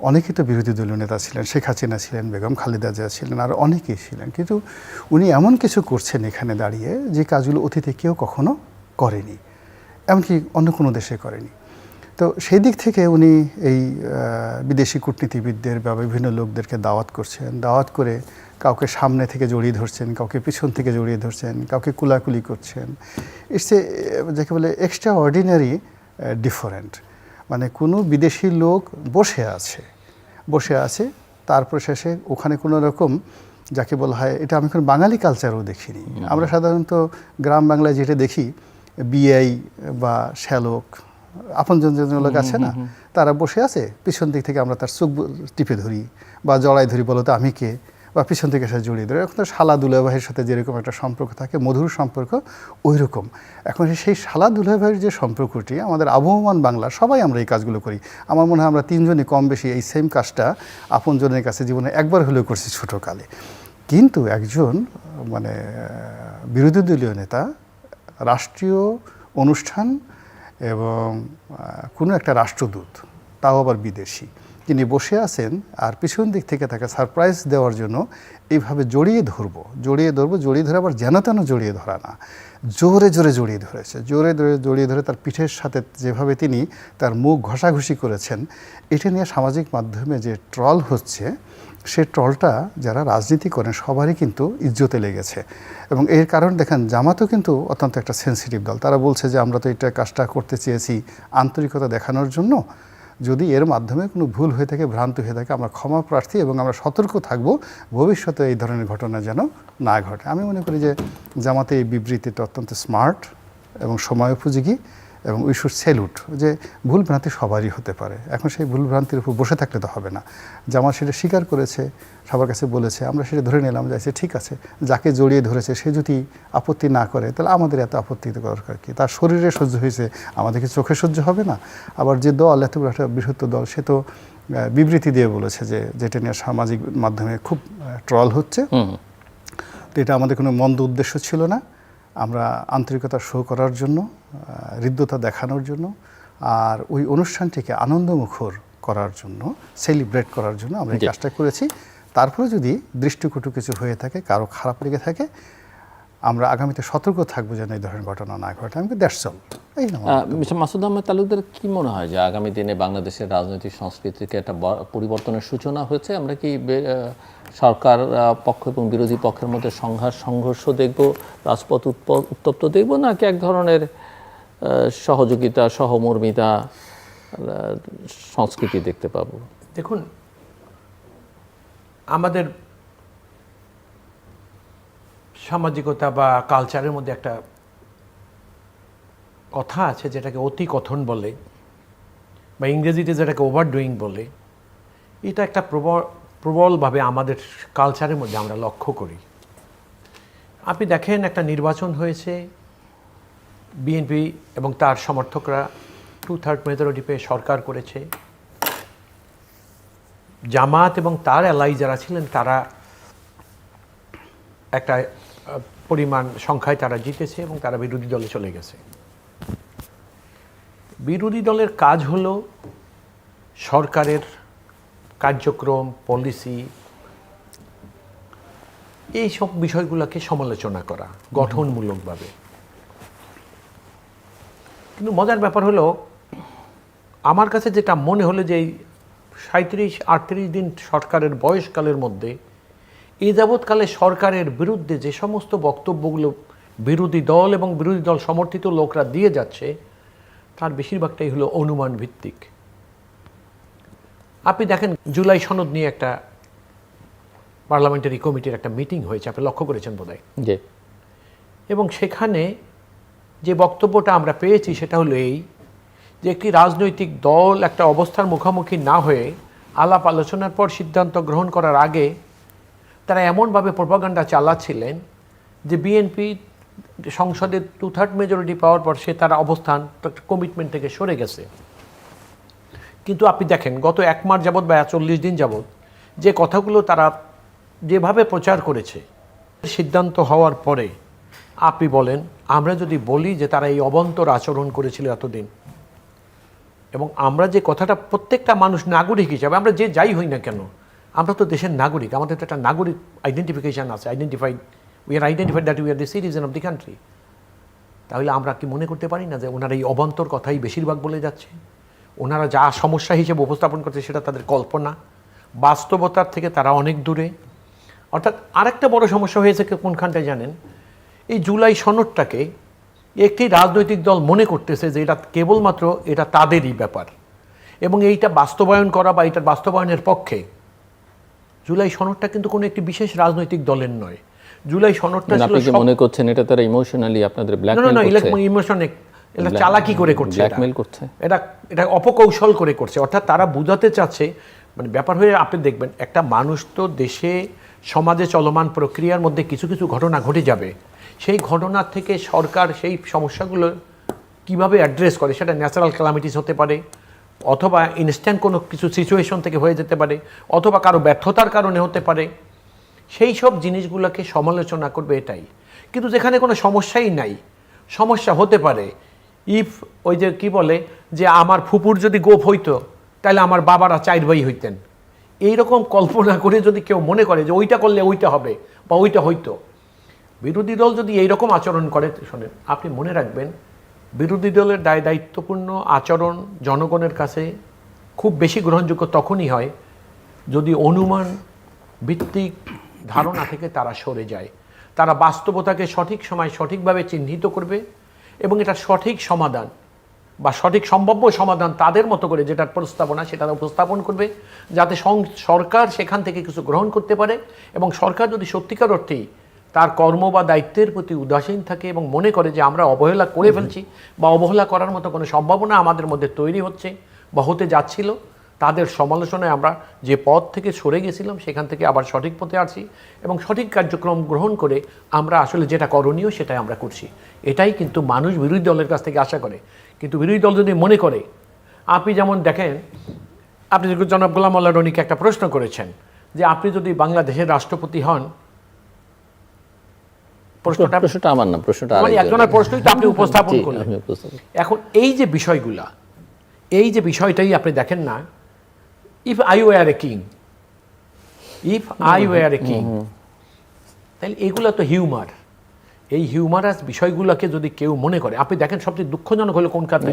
অনেকেই তো বিরোধী দলীয় নেতা ছিলেন, শেখ হাসিনা ছিলেন, বেগম খালেদা জিয়া ছিলেন, আর অনেকেই ছিলেন, কিন্তু উনি এমন কিছু করছেন এখানে দাঁড়িয়ে যে কাজগুলো অতীতে কেউ কখনো করেনি, এমনকি অন্য কোনো দেশে করেনি। তো সেই দিক থেকে উনি এই বিদেশি কূটনীতিবিদদের বা বিভিন্ন লোকদেরকে দাওয়াত করছেন, দাওয়াত করে কাউকে সামনে থেকে জড়িয়ে ধরছেন, কাউকে পিছন থেকে জড়িয়ে ধরছেন, কাউকে কুলাকুলি করছেন। ইটস এ, যাকে বলে এক্সট্রা অর্ডিনারি ডিফারেন্ট। মানে কোনো বিদেশি লোক বসে আছে, তারপর শেষে ওখানে কোনো রকম, যাকে বলা হয়, এটা আমি এখন বাঙালি কালচারও দেখিনি। আমরা সাধারণত গ্রাম বাংলায় যেটা দেখি, বিআই বা শ্যালক, আপনজন লোক আছে না, তারা বসে আছে, পিছন দিক থেকে আমরা তার চোখ টিপে ধরি বা জড়াই ধরি, বলো তো আমি কে, বা পিছন থেকে সে জড়িয়ে ধরে। এখন তো শালা দুলাভাইয়ের সাথে যেরকম একটা সম্পর্ক থাকে, মধুর সম্পর্ক, ওই রকম এখন সেই শালা দুলাভাইয়ের যে সম্পর্কটি আমাদের আবহমান বাংলা, সবাই আমরা এই কাজগুলো করি। আমার মনে হয় আমরা 3 জনই কম বেশি এই সেম কাজটা আপনজনের কাছে জীবনে একবার হলেও করছি ছোটোকালে। কিন্তু একজন মানে বিরোধী দলীয় নেতা রাষ্ট্রীয় অনুষ্ঠান এবং কোনো একটা রাষ্ট্রদূত, তাও আবার বিদেশি, তিনি বসে আছেন আর পিছন দিক থেকে তাকে সারপ্রাইজ দেওয়ার জন্য এইভাবে জড়িয়ে ধরে আবার যেন তেন জড়িয়ে ধরা না, জোরে জড়িয়ে ধরেছে, জড়িয়ে ধরে তার পিঠের সাথে যেভাবে তিনি তার মুখ ঘষাঘষি করেছেন, এটা নিয়ে সামাজিক মাধ্যমে যে ট্রল হচ্ছে, সে ট্রলটা যারা রাজনীতি করেন সবারই কিন্তু ইজ্জতে লেগেছে। এবং এর কারণ দেখেন, জামাতও কিন্তু অত্যন্ত একটা সেন্সিটিভ দল, তারা বলছে যে আমরা তো এটা কাজটা করতে চেয়েছি আন্তরিকতা দেখানোর জন্য, যদি এর মাধ্যমে কোনো ভুল হয়ে থাকে, ভ্রান্তি হয়ে থাকে, আমরা ক্ষমা প্রার্থী এবং আমরা সতর্ক থাকব ভবিষ্যতে এই ধরনের ঘটনা যেন না ঘটে। আমি মনে করি যে জামাতে এই বিবৃতিটা অত্যন্ত স্মার্ট এবং সময়োপযোগী এবং উই শুড স্যালুট যে ভুল ভ্রান্তি সবারই হতে পারে। এখন সেই ভুল ভ্রান্তির উপর বসে থাকলে তো হবে না। জামাত সেটা স্বীকার করেছে, সবার কাছে বলেছে, আমরা সেটা ধরে নিলাম যে ঠিক আছে, যাকে জড়িয়ে ধরেছে সে যদি আপত্তি না করে তাহলে আমাদের এত আপত্তি দরকার কি? তার শরীরে সহ্য হয়েছে, আমাদের কি চোখে সহ্য হবে না? আবার যে দল এত বড় একটা বৃহত্তর দল সে তো বিবৃতি দিয়ে বলেছে যে যেটা নিয়ে সামাজিক মাধ্যমে খুব ট্রল হচ্ছে, তো এটা আমাদের কোনো মন্দ উদ্দেশ্য ছিল না। আমরা আন্তরিকতা শো করার জন্য, হৃদ্যতা দেখানোর জন্য আর ওই অনুষ্ঠানটিকে আনন্দমুখর করার জন্য, সেলিব্রেট করার জন্য আমরা এই কাজটা করেছি। তারপরে যদি দৃষ্টিকটু কিছু হয়ে থাকে, কারো খারাপ লেগে থাকে, আমরা আগামীতে সতর্ক থাকবো যেন এই ধরনের ঘটনা না ঘটে। আমি that's all. Mister Masud Ahmed Talukdar কি মনে হয় যে আগামী দিনে বাংলাদেশের রাজনৈতিক সংস্কৃতিকে একটা পরিবর্তনের সূচনা হয়েছে? আমরা কি সরকার পক্ষ এবং বিরোধী পক্ষের মধ্যে সংঘর্ষ দেখব, রাজপথ উত্তপ্ত দেখব, নাকি এক ধরনের সহযোগিতা, সহমর্মিতা সংস্কৃতি দেখতে পাবো? দেখুন, আমাদের সামাজিকতা বা কালচারের মধ্যে একটা কথা আছে যেটাকে অতি কথন বলে, বা ইংরেজিতে যেটাকে ওভারডুইং বলে। এটা একটা প্রবলভাবে আমাদের কালচারের মধ্যে আমরা লক্ষ্য করি। আপনি দেখেন, একটা নির্বাচন হয়েছে, বিএনপি এবং তার সমর্থকরা 2/3 মেজরিটি পেয়ে সরকার করেছে। জামাত এবং তার অ্যালাই যারা ছিলেন তারা একটা পরিমাণ সংখ্যায় তারা জিতেছে এবং তারা বিরোধী দলে চলে গেছে। বিরোধী দলের কাজ হলো সরকারের কার্যক্রম, পলিসি, এই সব বিষয়গুলোকে সমালোচনা করা গঠনমূলকভাবে। কিন্তু মজার ব্যাপার হলো, আমার কাছে যেটা মনে হলো যে এই 37-38 দিন সরকারের বয়সকালের মধ্যে এই যাবৎকালে সরকারের বিরুদ্ধে যে সমস্ত বক্তব্যগুলো বিরোধী দল এবং বিরোধী দল সমর্থিত লোকরা দিয়ে যাচ্ছে, তার বেশিরভাগটাই হলো অনুমান ভিত্তিক। আপনি দেখেন, জুলাই সনদ নিয়ে একটা পার্লামেন্টারি কমিটির একটা মিটিং হয়েছে, আপনি লক্ষ্য করেছেন বোধহয়। এবং সেখানে যে বক্তব্যটা আমরা পেয়েছি সেটা হলো এই, যে একটি রাজনৈতিক দল একটা অবস্থার মুখোমুখি না হয়ে আলাপ আলোচনার পর সিদ্ধান্ত গ্রহণ করার আগে তারা এমনভাবে প্রোপাগান্ডা চালাচ্ছিলেন যে বিএনপি সংসদে 2/3 মেজরিটি পাওয়ার পর সে তার অবস্থান কমিটমেন্ট থেকে সরে গেছে। কিন্তু আপনি দেখেন, গত 1 মাস যাবৎ বা 40 দিন যাবৎ যে কথাগুলো তারা যেভাবে প্রচার করেছে, সিদ্ধান্ত হওয়ার পরে আপনি বলেন, আমরা যদি বলি যে তারা এই অবান্তর আচরণ করেছিল এতদিন, এবং আমরা যে কথাটা প্রত্যেকটা মানুষ নাগরিক হিসাবে, আমরা যে যাই হই না কেন, আমরা তো দেশের নাগরিক, আমাদের তো একটা নাগরিক আইডেন্টিফিকেশান আছে, we are identified that we are the citizen of the country. তাহলে আমরা কি মনে করতে পারি না যে ওনারা এই অবান্তর কথাই বেশিরভাগ বলে যাচ্ছে? ওনারা যা সমস্যা হিসেবে উপস্থাপন করছে সেটা তাদের কল্পনা, বাস্তবতার থেকে তারা অনেক দূরে। অর্থাৎ আরেকটা বড় সমস্যা হয়েছে কোনখানটায় জানেন? এই জুলাই সনদটাকে একটি রাজনৈতিক দল মনে করতেছে যে এটা কেবলমাত্র এটা তাদেরই ব্যাপার, এবং এইটা বাস্তবায়ন করা বা এটার বাস্তবায়নের পক্ষে। জুলাই সনদটা কিন্তু কোনো একটি বিশেষ রাজনৈতিক দলের নয়। জুলাই সনদটা ছিল, আপনি কি মনে করছেন এটা তারা ইমোশনালি আপনাদের ব্ল্যাকমেল করছে? না, ইমোশনে এটা চালাকি করে করছে, ব্ল্যাকমেল করছে, এটা অপকৌশল করে করছে। অর্থাৎ তারা বোঝাতে চাচ্ছে, মানে ব্যাপার হয়ে আপনি দেখবেন, একটা মানুষ তো দেশে সমাজে চলমান প্রক্রিয়ার মধ্যে কিছু কিছু ঘটনা ঘটে যাবে, সেই ঘটনার থেকে সরকার সেই সমস্যাগুলো কিভাবে অ্যাড্রেস করে, সেটা ন্যাচারাল ক্যালামিটিস হতে পারে, অথবা ইনস্ট্যান্ট কোনো কিছু সিচুয়েশন থেকে হয়ে যেতে পারে, অথবা কারো ব্যর্থতার কারণে হতে পারে, সেই সব জিনিসগুলোকে সমালোচনা করবে, এটাই। কিন্তু যেখানে কোনো সমস্যাই নাই, সমস্যা হতে পারে, ইফ ওই যে কি বলে যে আমার ফুপুর যদি গোপ হইতো তাহলে আমার বাবারা 4 ভাই হইতেন, এইরকম কল্পনা করে যদি কেউ মনে করে যে ওইটা করলে ওইটা হবে বা ওইটা হইতো, বিরোধী দল যদি এইরকম আচরণ করে, শোনেন, আপনি মনে রাখবেন, বিরোধী দলের দায়িত্বপূর্ণ আচরণ জনগণের কাছে খুব বেশি গ্রহণযোগ্য তখনই হয় যদি অনুমান ভিত্তিক ধারণা থেকে তারা সরে যায়। তারা বাস্তবতাকে সঠিক সময় সঠিকভাবে চিহ্নিত করবে এবং এটা সঠিক সমাধান বা সঠিক সম্ভাব্য সমাধান তাদের মতো করে যেটার প্রস্তাবনা সেটা উপস্থাপন করবে, যাতে সরকার সেখান থেকে কিছু গ্রহণ করতে পারে, এবং সরকার যদি সত্যিকার অর্থেই তার কর্ম বা দায়িত্বের প্রতি উদাসীন থাকে এবং মনে করে যে আমরা অবহেলা করে ফেলছি বা অবহেলা করার মতো কোনো সম্ভাবনা আমাদের মধ্যে তৈরি হচ্ছে বা হতে যাচ্ছিল, তাদের সমালোচনায় আমরা যে পথ থেকে সরে গেছিলাম সেখান থেকে আবার সঠিক পথে আসছি এবং সঠিক কার্যক্রম গ্রহণ করে আমরা আসলে যেটা করণীয় সেটাই আমরা করছি। এটাই কিন্তু মানুষ বিরোধী দলের কাছ থেকে আশা করে। কিন্তু বিরোধী দল যদি মনে করে, আপনি যেমন দেখেন, আপনি জনাব গোলাম মোল্লা রনিকে একটা প্রশ্ন করেছেন যে আপনি যদি বাংলাদেশের রাষ্ট্রপতি হন, প্রশ্নটা আমার না, প্রশ্নটা মানে একজনের প্রশ্নই তো আপনি উপস্থাপন করলেন। এখন এই যে বিষয়গুলা, এই যে বিষয়টাই আপনি দেখেন না, if I were a king, if I were a king, তাহলে এগুলো তো হিউমার। এই হিউমারাস বিষয়গুলোকে যদি কেউ মনে করে, আপনি দেখেন সবচেয়ে দুঃখজনক হলো কোন কারণে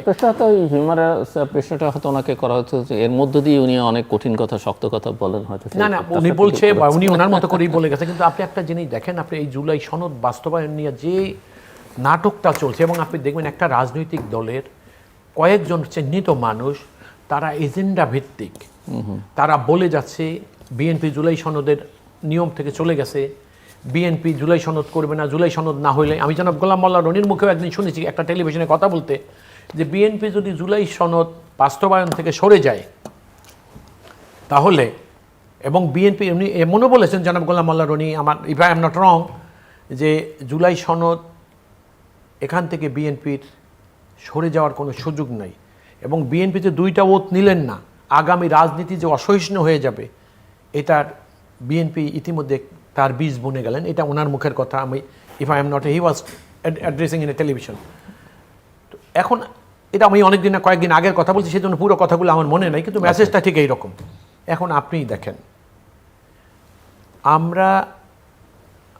প্রশ্নটা হয়তো ওনাকে করা হচ্ছে, এর মধ্য দিয়ে উনি অনেক কঠিন কথা, শক্ত কথা বলেন হয়তো। না, উনি বলছে বা উনি ওনার মতো করেই বলে গেছে। কিন্তু আপনি একটা জিনিস দেখেন, আপনি এই জুলাই সনদ বাস্তবায়ন নিয়ে যে নাটকটা চলছে, এবং আপনি দেখবেন একটা রাজনৈতিক দলের কয়েকজন চিহ্নিত মানুষ, তারা এজেন্ডা ভিত্তিক, তারা বলে যাচ্ছে বিএনপি জুলাই সনদের নিয়ম থেকে চলে গেছে, বিএনপি জুলাই সনদ করবে না, জুলাই সনদ না হইলে। আমি জনাব গোলাম মোল্লা রনির মুখেও একদিন শুনেছি একটা টেলিভিশনে কথা বলতে, যে বিএনপি যদি জুলাই সনদ বাস্তবায়ন থেকে সরে যায় তাহলে, এবং বিএনপি এমনি এমনও বলেছেন জনাব গোলাম মোল্লা রনি, আমার if I am not wrong, যে জুলাই সনদ এখান থেকে বিএনপির সরে যাওয়ার কোনো সুযোগ নাই, এবং বিএনপিতে দুইটা ওত নিলেন না, আগামী রাজনীতি যে অসহিষ্ণু হয়ে যাবে এটার বিএনপি ইতিমধ্যে তার বীজ বুনে গেলেন। এটা ওনার মুখের কথা। আমি if I am not, he was addressing in a television. তো এখন এটা আমি অনেকদিন না, কয়েকদিন আগের কথা বলছি, সেই জন্য পুরো কথাগুলো আমার মনে নাই, কিন্তু মেসেজটা ঠিক এইরকম। এখন আপনিই দেখেন,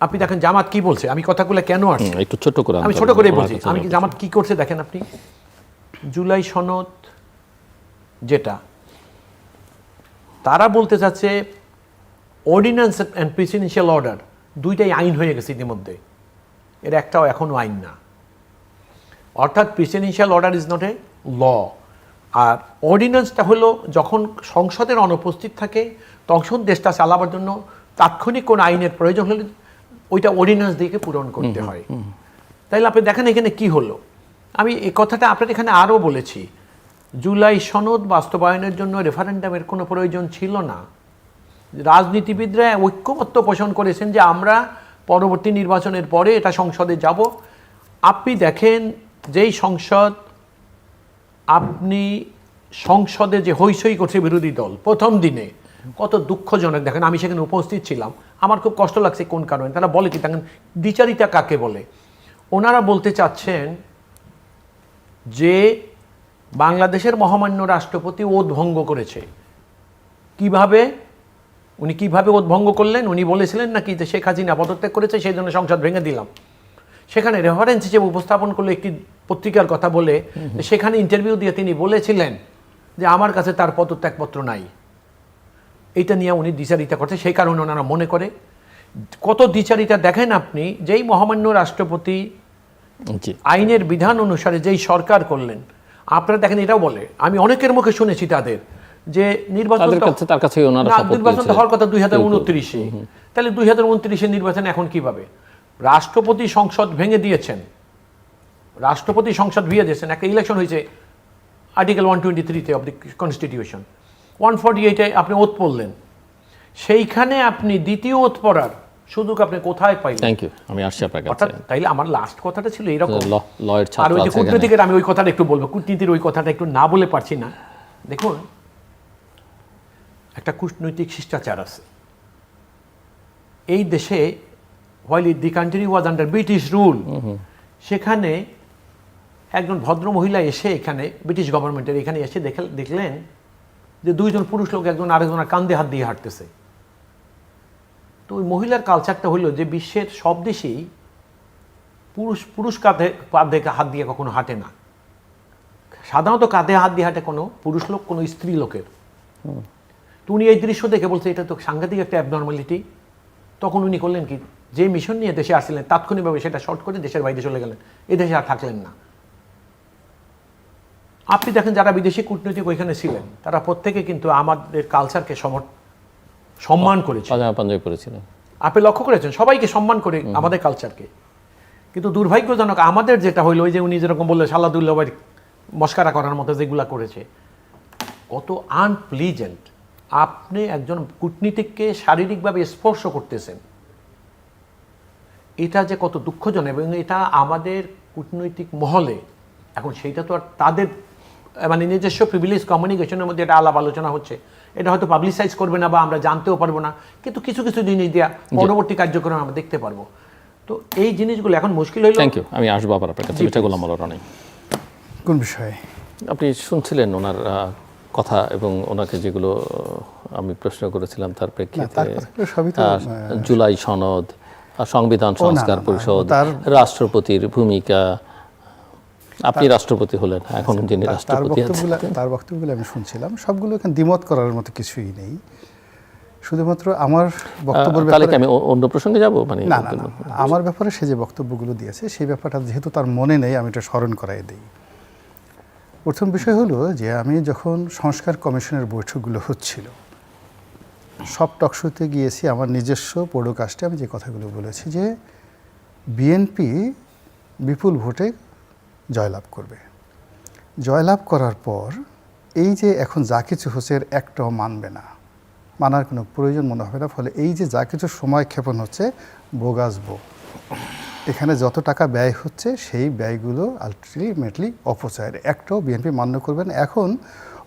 আপনি দেখেন জামাত কি বলছে, আমি কথাগুলো কেন আসছি একটু ছোট করে, আমি ছোট করে বলছি। আমি কি জামাত কি করছে দেখেন আপনি, জুলাই সনদ যেটা তারা বলতে চাচ্ছে, অর্ডিন্যান্স অ্যান্ড প্রেসিডেন্সিয়াল অর্ডার দুইটাই আইন হয়ে গেছে ইতিমধ্যে, এর একটাও এখনও আইন না। অর্থাৎ presidential order is not a law, আর অর্ডিন্যান্সটা হলো যখন সংসদের অনুপস্থিত থাকে তখন দেশটা চালাবার জন্য তাৎক্ষণিক কোন আইনের প্রয়োজন হলে ওইটা অর্ডিন্যান্স দিয়ে পূরণ করতে হয়। তাইলে আপনি দেখেন এখানে কি হলো। আমি এই কথাটা আপনার এখানে আরও বলেছি, জুলাই সনদ বাস্তবায়নের জন্য রেফারেন্ডামের কোনো প্রয়োজন ছিল না। রাজনীতিবিদরা ঐক্যমত্য পোষণ করেছেন যে আমরা পরবর্তী নির্বাচনের পরে এটা সংসদে যাব। আপনি দেখেন যেই সংসদ, আপনি সংসদে যে হইচই করছে বিরোধী দল প্রথম দিনে, কত দুঃখজনক দেখেন। আমি সেখানে উপস্থিত ছিলাম, আমার খুব কষ্ট লাগছে কোন কারণে। তারা বলে কি, দেখেন দ্বিচারিতা কাকে বলে, ওনারা বলতে চাচ্ছেন যে বাংলাদেশের মহামান্য রাষ্ট্রপতি ওত ভঙ্গ করেছে। কিভাবে, উনি কিভাবে ওত ভঙ্গ করলেন? উনি বলেছিলেন নাকি যে শেখ হাসিনা পদত্যাগ করেছে, সেই জন্য সংসদ ভেঙে দিলাম। সেখানে রেফারেন্স হিসেবে উপস্থাপন করলে একটি পত্রিকার কথা বলে, সেখানে ইন্টারভিউ দিয়ে তিনি বলেছিলেন যে আমার কাছে তার পদত্যাগপত্র নাই। এইটা নিয়ে উনি দ্বিচারিতা করছে, সেই কারণে ওনারা মনে করে। কত দ্বিচারিতা দেখেন আপনি, যেই মহামান্য রাষ্ট্রপতি আইনের বিধান অনুসারে যেই সরকার করলেন, আপনারা দেখেন এটাও বলে, আমি অনেকের মুখে শুনেছি তাদের, যে নির্বাচন হওয়ার কথা 2029-এ, তাহলে 2029-এর নির্বাচন এখন কিভাবে? রাষ্ট্রপতি সংসদ ভেঙে দিয়েছেন, রাষ্ট্রপতি সংসদ ভেঙে দিয়েছেন। একটা ইলেকশন হয়েছে আর্টিকেল 123-তে অফ দি কনস্টিটিউশন, 148-এ আপনি ওত পড়লেন, সেইখানে আপনি দ্বিতীয় ওত পড়ার সুযোগ আপনি কোথায় পাইলেন? থ্যাংক ইউ, আমি আসছি আপনার কাছে। তাইলে আমার লাস্ট কথাটা ছিল এরকম। লয়ের ছাত্র আর ওই যে কূটনীতিকের, আমি ওই কথাটা একটু বলবো, কূটনীতির ওই কথাটা একটু না বলে পারছি না। দেখুন, একটা কূটনৈতিক শিষ্টাচার আছে এই দেশে। while the country was under British rule, সেখানে একজন ভদ্র মহিলা এসে এখানে ব্রিটিশ গভর্নমেন্টের এখানে এসে দেখলেন যে দুইজন পুরুষ লোক একজন আরেকজনের কাঁধে হাত দিয়ে হাঁটতেছে। তো ওই মহিলার কালচারটা হলো যে বিশ্বের সব দেশেই পুরুষ কাঁধে হাত দিয়ে কখনো হাঁটে না। সাধারণত কাঁধে হাত দিয়ে হাঁটে কোনো পুরুষ লোক, কোনো স্ত্রী লোকের। তো উনি এই দৃশ্য দেখে বলছে এটা তো সাংঘাতিক একটা অ্যাবনর্মালিটি। তখন উনি করলেন কি, যে মিশন নিয়ে দেশে আসছিলেন তাৎক্ষণিকভাবে সেটা শর্ট করে দেশের বাইরে চলে গেলেন, এই দেশে আর থাকলেন না। আপনি দেখেন যারা বিদেশি কূটনৈতিক ওইখানে ছিলেন তারা প্রত্যেকে কিন্তু আমাদের কালচারকে সম্মান করেছে। আপনি লক্ষ্য করেছেন সবাইকে সম্মান করে আমাদের কালচারকে, কিন্তু দুর্ভাগ্যজনক আমাদের যেটা হইলো ওই যে উনি যেরকম বললেন সালাদুল্লাহ ভাই মস্কারা করার মতো যেগুলা করেছে, কত আনপ্লিজেন্ট। আপনি একজন কূটনীতিককে শারীরিকভাবে স্পর্শ করতেছেন, এটা যে কত দুঃখজনক। এবং এটা আমাদের কূটনৈতিক মহলে এখন সেইটা তো আর তাদের মানে নিজস্ব প্রিভিলেজ কমিউনিকেশনের মধ্যে এটা আলাপ আলোচনা হচ্ছে, এটা হয়তো পাবলিসাইজ করবে না বা আমরা জানতেও পারবো না, কিন্তু কিছু কিছু জিনিস দিয়া পরবর্তী কার্যক্রম আমরা দেখতে পারবো। তো এই জিনিসগুলো এখন মুশকিল হইল। Thank you. আমি আসবো আবার আপনার কাছে, মির্জা গোলাম মাওলা রনি। কোন বিষয়ে? আপনি শুনছিলেন ওনার কথা এবং ওনাকে যেগুলো আমি প্রশ্ন করেছিলাম তার প্রেক্ষিতে সবই তো জুলাই সনদ, সংবিধান সংস্কার পরিষদ, রাষ্ট্রপতির ভূমিকা। আপনি রাষ্ট্রপতি হলেন, এখন যিনি রাষ্ট্রপতি আছেন, তার বক্তব্যগুলো আমি শুনছিলাম, সবগুলো এখানে দ্বিমত করার মতো কিছুই নেই। শুধুমাত্র আমার বক্তব্যের তাহলে কি আমি অন্য প্রসঙ্গে যাব? মানে না, আমার ব্যাপারে সে যে বক্তব্যগুলো দিয়েছে সেই ব্যাপারটা যেহেতু তার মনে নেই, আমি এটা স্মরণ করাই দিই। প্রথম বিষয় হলো যে আমি যখন সংস্কার কমিশনের বৈঠকগুলো হচ্ছিল, সব টকশোতে গিয়েছি, আমার নিজস্ব পডকাস্টে আমি যে কথাগুলো বলেছি যে বিএনপি বিপুল ভোটে জয়লাভ করবে। জয়লাভ করার পর এই যে এখন যা কিছু হচ্ছে এর একটাও মানবে না, মানার কোনো প্রয়োজন মনে হবে না। ফলে এই যে যা কিছু সময় ক্ষেপণ হচ্ছে বোগাসবো, এখানে যত টাকা ব্যয় হচ্ছে সেই ব্যয়গুলো আলটিমেটলি অপচয়ের, একটাও বিএনপি মান্য করবে না। এখন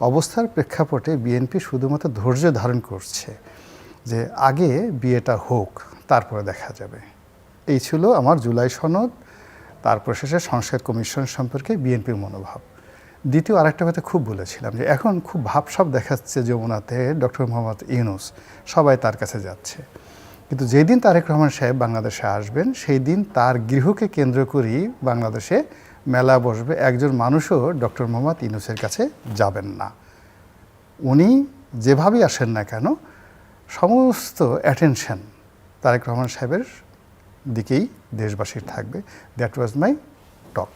অবস্থার প্রেক্ষাপটে বিএনপি শুধুমাত্র ধৈর্য ধারণ করছে যে আগে বিয়েটা হোক, তারপরে দেখা যাবে। এই ছিল আমার জুলাই সনদ, তারপর শেষে সংস্কার কমিশন সম্পর্কে বিএনপির মনোভাব। দ্বিতীয় আরেকটা কথা খুব বলেছিলাম যে এখন খুব ভাবসাব দেখাচ্ছে যমুনাতে ডক্টর মোহাম্মদ ইউনূস, সবাই তার কাছে যাচ্ছে, কিন্তু যেদিন তারেক রহমান সাহেব বাংলাদেশে আসবেন সেই দিন তার গৃহকে কেন্দ্র করেই বাংলাদেশে মেলা বসবে। একজন মানুষও ডক্টর মোহাম্মদ ইউনূসের কাছে যাবেন না। উনি যেভাবেই আসেন না কেন সমস্ত অ্যাটেনশন তারেক রহমান সাহেবের দিকেই দেশবাসীর থাকবে। দ্যাট ওয়াজ মাই টক।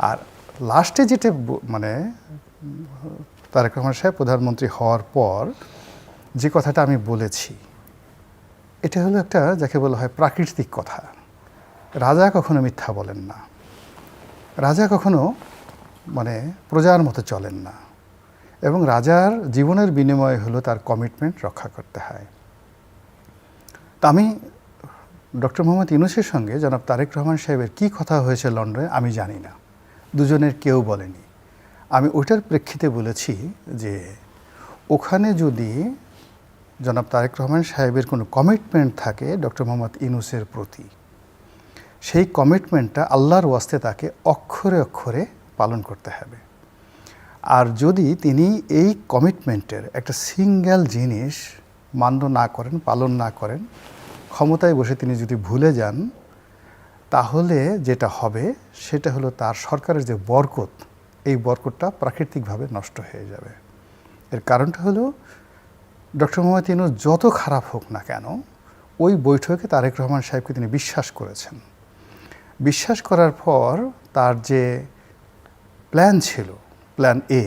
আর লাস্টে যেটা মানে তারেক রহমান সাহেব প্রধানমন্ত্রী হওয়ার পর যে কথাটা আমি বলেছি, এটা হলো একটা যাকে বলা হয় প্রাকৃতিক কথা। রাজা কখনো মিথ্যা বলেন না, রাজা কখনো মানে প্রজার মতো চলেন না, এবং রাজার জীবনের বিনিময় হলো তার কমিটমেন্ট রক্ষা করতে হয়। তা আমি ডক্টর মোহাম্মদ ইউনূসের সঙ্গে জনাব তারেক রহমান সাহেবের কী কথা হয়েছে লন্ডনে আমি জানি না, দুজনের কেউ বলেনি। আমি ওটার প্রেক্ষিতে বলেছি যে ওখানে যদি জনাব তারেক রহমান সাহেবের কোনো কমিটমেন্ট থাকে ডক্টর মোহাম্মদ ইউনূসের প্রতি, সেই কমিটমেন্টটা আল্লাহর ওয়াস্তে তাকে অক্ষরে অক্ষরে পালন করতে হবে। আর যদি তিনি এই কমিটমেন্টের একটা সিঙ্গেল জিনিস মান্য না করেন, পালন না করেন, ক্ষমতায় বসে তিনি যদি ভুলে যান, তাহলে যেটা হবে সেটা হলো তার সরকারের যে বরকত, এই বরকতটা প্রাকৃতিকভাবে নষ্ট হয়ে যাবে। এর কারণটা হলো ডক্টর মোহাম্মদ ইউনূস যত খারাপ হোক না কেন ওই বৈঠকে তারেক রহমান সাহেবকে তিনি বিশ্বাস করেছেন। বিশ্বাস করার পর তার যে প্ল্যান ছিল, প্ল্যান এ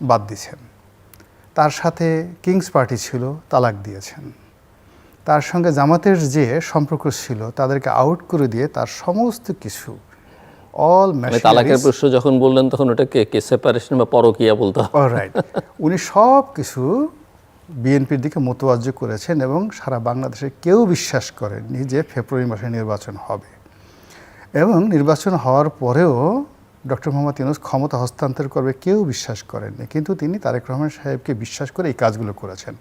বাদ দিয়েছেন। তার সাথে কিংস পার্টি ছিল, তালাক দিয়েছেন। তার সঙ্গে জামাতের যে সম্পর্ক ছিল তাদেরকে আউট করে দিয়ে তার সমস্ত কিছু অল তালাকের প্রশ্ন যখন বললেন তখন ওটাকে সেপারেশন বা পরকীয়া বলতে হবে। অলরাইট, উনি সব কিছু বিএনপির দিকে মোতওয়াজ্জহ করেছেন এবং সারা বাংলাদেশে কেউ বিশ্বাস করেননি যে ফেব্রুয়ারি মাসে নির্বাচন হবে। এবং নির্বাচন হওয়ার পরেও ডক্টর মোহাম্মদ ইউনূস ক্ষমতা হস্তান্তর করবে কেউ বিশ্বাস করেননি, কিন্তু তিনি তারেক রহমান সাহেবকে বিশ্বাস করে এই কাজগুলো করেছেন।